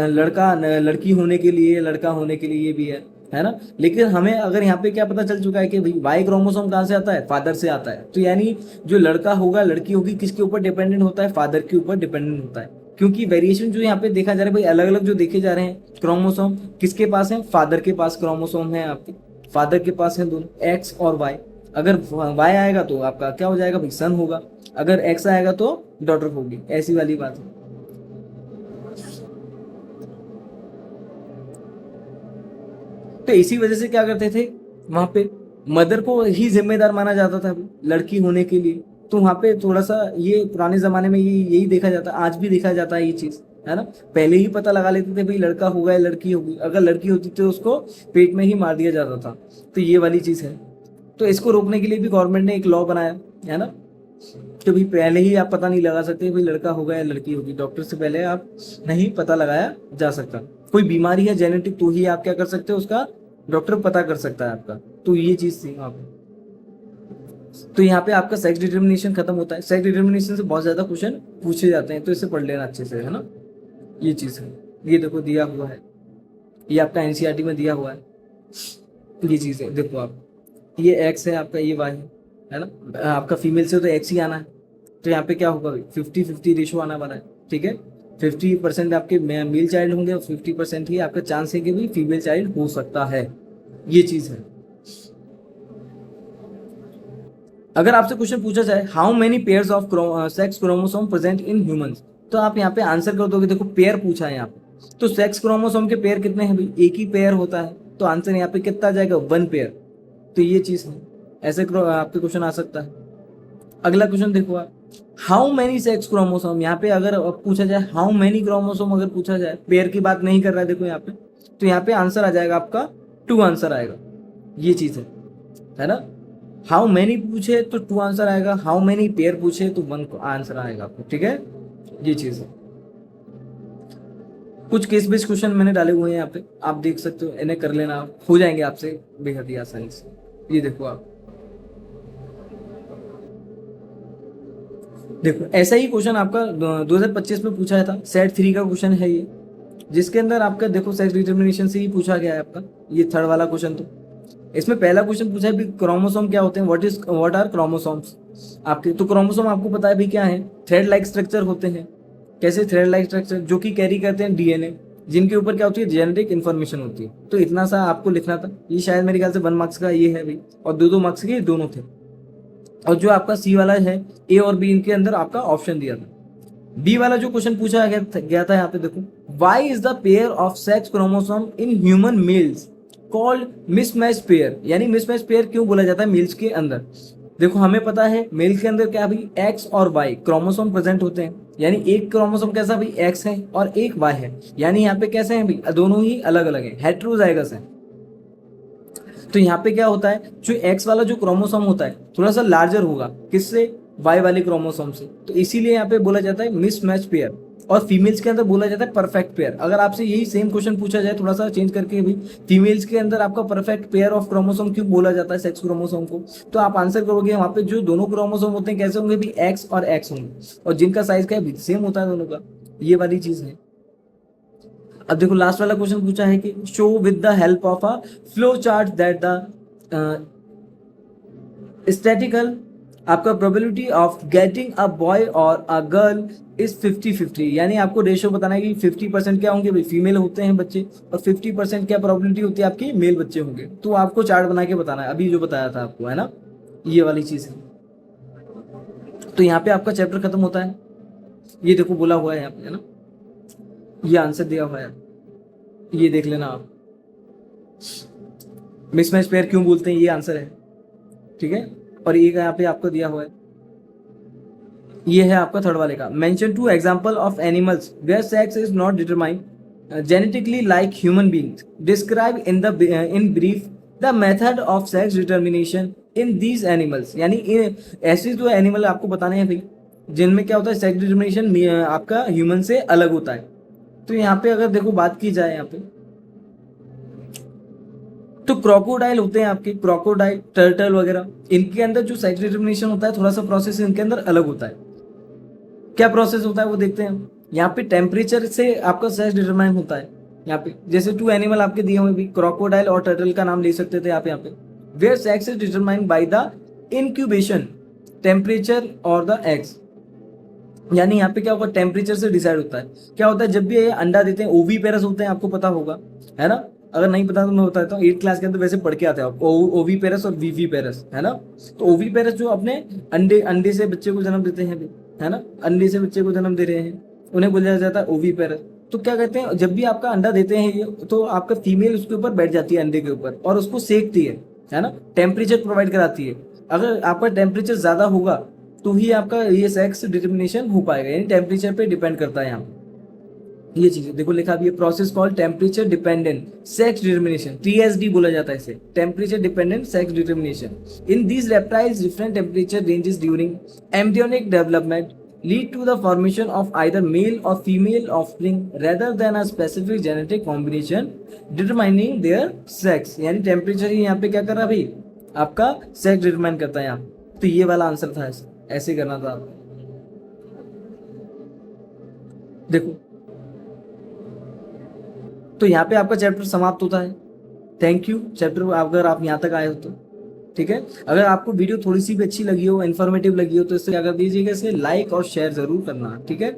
लड़का लड़की होने के लिए, लड़का होने के लिए ये भी है ना। लेकिन हमें अगर यहाँ पे क्या पता चल चुका है कि भाई वाई क्रोमोसोम कहाँ से आता है, फादर से आता है। तो यानी जो लड़का होगा लड़की होगी किसके ऊपर डिपेंडेंट होता है, फादर के ऊपर डिपेंडेंट होता है। क्योंकि वेरिएशन जो यहाँ पे देखा जा रहा है भाई, अलग अलग जो देखे जा रहे हैं क्रोमोसोम किसके पास है, फादर के पास क्रोमोसोम है आपके, फादर के पास है दोनों, एक्स और वाई। अगर वाई आएगा तो आपका क्या हो जाएगा भाई, सन होगा, अगर एक्स आएगा तो डॉटर होगी, ऐसी वाली बात है। तो इसी वजह से क्या करते थे, वहां पे मदर को ही जिम्मेदार माना जाता था लड़की होने के लिए। तो वहां पे थोड़ा सा ये पुराने जमाने में यही देखा जाता, आज भी देखा जाता है ये चीज, है ना। पहले ही पता लगा लेते थे भाई लड़का होगा या लड़की होगी, अगर लड़की होती तो उसको पेट में ही मार दिया जाता था। तो ये वाली चीज है। तो इसको रोकने के लिए भी गवर्नमेंट ने एक लॉ बनाया, है ना, तो भी पहले ही आप पता नहीं लगा सकते भाई लड़का होगा या लड़की होगी, डॉक्टर से पहले आप नहीं पता लगाया जा सकता। कोई बीमारी है जेनेटिक तो ही आप क्या कर सकते हो, उसका डॉक्टर पता कर सकता है आपका। तो ये चीज थी आप। तो यहाँ पे आपका सेक्स डिटर्मिनेशन खत्म होता है। सेक्स डिटर्मिनेशन से बहुत ज्यादा क्वेश्चन पूछे जाते हैं, तो इसे पढ़ लेना अच्छे से, है ना। ये चीज है, ये देखो दिया हुआ है, ये आपका एनसीईआरटी में दिया हुआ है, ये चीज है। देखो आप, ये एक्स है आपका, ये वाई है ना। आपका फीमेल से तो एक्स ही आना है, तो यहाँ पे क्या होगा, 50-50 रेशो आना वाला है। ठीक है, 50% आपके मेल चाइल्ड होंगे और 50% ही आपका चांस है कि भी फीमेल चाइल्ड हो सकता है। ये चीज है। अगर आपसे क्वेश्चन पूछा जाए how many pairs of sex chromosome present in humans, तो आप यहाँ पे आंसर कर दोगे। देखो पेयर पूछा है यहाँ पे, तो सेक्स क्रोमोसोम के पेयर कितने हैं भाई, एक ही पेयर होता है, तो आंसर यहाँ पे कितना आ जाएगा, 1 पेयर। तो ये चीज है, ऐसे आपके क्वेश्चन आ सकता है। अगला क्वेश्चन देखो आप, हाउ मेनी सेक्स क्रोमोसोम, यहाँ पे अगर पूछा जाए हाउ मेनी क्रोमोसोम, अगर पूछा जाए, पेयर की बात नहीं कर रहा है देखो यहाँ पे, तो यहाँ पे आंसर आ जाएगा आपका 2 आंसर आएगा। ये चीज है ना। हाउ मेनी पूछे तो 2 आंसर आएगा, हाउ मेनी पेयर पूछे तो 1 आंसर आएगा आपको। ठीक है, ये चीज है। कुछ केस बेस्ड क्वेश्चन मैंने डाले हुए हैं यहाँ पे, आप देख सकते हो, इन्हें कर लेना, हो जाएंगे आपसे बेहद ही आसानी से। ये देखो आप, देखो ऐसा ही क्वेश्चन आपका 2025 में पूछा था, सेट 3 का क्वेश्चन है ये, जिसके अंदर आपका देखो सेक्स डिटर्मिनेशन से ही पूछा गया है आपका ये 3rd वाला क्वेश्चन। तो इसमें पहला क्वेश्चन पूछा है क्रोमोसोम क्या होते हैं, व्हाट आर क्रोमोसोम्स आपके। तो क्रोमोसोम आपको पता है भी क्या है, थ्रेड लाइक स्ट्रक्चर होते हैं। कैसे थ्रेड लाइक स्ट्रक्चर, जो कि कैरी करते हैं डीएनए, जिनके ऊपर क्या होती है, जेनेटिक इन्फॉर्मेशन होती है। तो इतना सा आपको लिखना था। ये शायद मेरे ख्याल से 1 मार्क्स का ये है भाई, और 2-2 मार्क्स के ये दोनों थे। और जो आपका सी वाला है, ए और बी, इनके अंदर आपका ऑप्शन दिया था। बी वाला जो क्वेश्चन पूछा गया था यहाँ पे देखो, why is the pair of sex chromosome in human males called mismatch pair, यानी मिसमैच पेयर क्यों बोला जाता है मेल्स के अंदर। देखो हमें पता है मेल के अंदर क्या भाई, एक्स और वाई क्रोमोसोम प्रेजेंट होते हैं, यानी एक क्रोमोसोम कैसा भाई, एक्स है और एक वाई है, यानी यहाँ पे कैसे हैं भाई, दोनों ही अलग अलग है, हेट्रोजाइगस है। तो यहाँ पे क्या होता है, जो एक्स वाला जो क्रोमोसोम होता है थोड़ा सा लार्जर होगा किससे, वाई वाले क्रोमोसोम से, तो इसीलिए यहाँ पे बोला जाता है मिसमैच पेयर। और फीमेल्स के अंदर बोला जाता है परफेक्ट पेयर। अगर आपसे यही सेम क्वेश्चन पूछा जाए थोड़ा सा चेंज करके भी, फीमेल्स के अंदर आपका परफेक्ट पेयर ऑफ क्रोमोसोम क्यों बोला जाता है सेक्स क्रोमोसोम को, तो आप आंसर करोगे वहां पे जो दोनों क्रोमोसोम होते हैं कैसे होंगे भी, एक्स और एक्स होंगे, और जिनका साइज क्या है सेम होता है दोनों का, ये वाली चीज है। अब देखो लास्ट वाला क्वेश्चन पूछा है कि show with the help of a flow chart that the statistical आपका probability of getting a boy और अ गर्ल इज 50-50, यानी आपको रेशियो बताना है कि 50% क्या होंगे भाई फीमेल होते हैं बच्चे, और 50% क्या प्रोबेबिलिटी होती है आपकी मेल बच्चे होंगे। तो आपको चार्ट बना के बताना है, अभी जो बताया था आपको, है ना, ये वाली चीज है। तो यहाँ पे आपका चैप्टर खत्म होता है। ये देखो बोला हुआ है यहाँ पे, है ना, ये आंसर दिया हुआ है, ये देख लेना आप, मिसमैच पेयर क्यों बोलते हैं, ये आंसर है, ठीक है। और ये यहाँ पे आपको दिया हुआ है, ये है आपका थर्ड वाले का, mention 2 example of animals where sex is not determined genetically like human beings, describe in brief the method of sex determination in these animals, यानी ऐसे जो एनिमल आपको बताने हैं भाई जिनमें क्या होता है सेक्स डिटर्मिनेशन आपका ह्यूमन से अलग होता है। तो यहाँ पे अगर देखो बात की जाए यहाँ पे, तो क्रोकोडाइल होते हैं आपके, क्रोकोडाइल, टर्टल वगैरह, इनके अंदर जो सेक्स डिटर्मिनेशन होता है थोड़ा सा प्रोसेस इनके अंदर अलग होता है। क्या प्रोसेस होता है वो देखते हैं। यहाँ पे टेम्परेचर से आपका सेक्स डिटरमाइन होता है। यहाँ पे जैसे 2 एनिमल आपके दिए हुए भी, क्रोकोडाइल और टर्टल का नाम ले सकते थे आप यहाँ पे, where sex is determined by the incubation temperature और द एग्स, यानी यहाँ पे क्या होगा, टेम्परेचर से डिसाइड होता है। क्या होता है जब भी ये अंडा देते हैं, ओवी पेरस होते हैं, आपको पता होगा, है ना, अगर नहीं पता तो मैं बताता हूँ, 8th क्लास के अंदर वैसे पढ़ के आते हैं आप, ओवी पेरस और वीवी पेरस, है ना। तो ओवी पेरस जो अपने अंडे अंडे से बच्चे को जन्म देते हैं, है ना, अंडे से बच्चे को जन्म दे रहे हैं, उन्हें बोला जाता है ओवी पेरस। तो क्या कहते हैं, जब भी आपका अंडा देते हैं ये, तो आपका फीमेल उसके ऊपर बैठ जाती है अंडे के ऊपर, और उसको सेकती है ना, टेम्परेचर प्रोवाइड कराती है। अगर आपका टेम्परेचर ज्यादा होगा तो ही आपका ये सेक्स डिटर्मिनेशन हो पाएगा, यानी टेम्परेचर पे डिपेंड करता है यहाँ ये चीजें। देखो लिखा भी है, process called temperature dependent sex determination, TSD बोला जाता है इसे, temperature dependent sex determination. In these reptiles different temperature ranges during embryonic development lead to the formation of either male or female offspring rather than a specific genetic combination determining their sex, यानी temperature ही यहाँ पे क्या कर रहा है भाई, आपका sex determine करता है यहाँ। तो ये वाला आंसर था, ऐसे करना था। देखो तो यहाँ पे आपका चैप्टर समाप्त होता है। थैंक यू चैप्टर, अगर आप यहाँ तक आए हो तो ठीक है। अगर आपको वीडियो थोड़ी सी भी अच्छी लगी हो, इन्फॉर्मेटिव लगी हो, तो इससे क्या कर दीजिएगा, इसे लाइक और शेयर जरूर करना, ठीक है।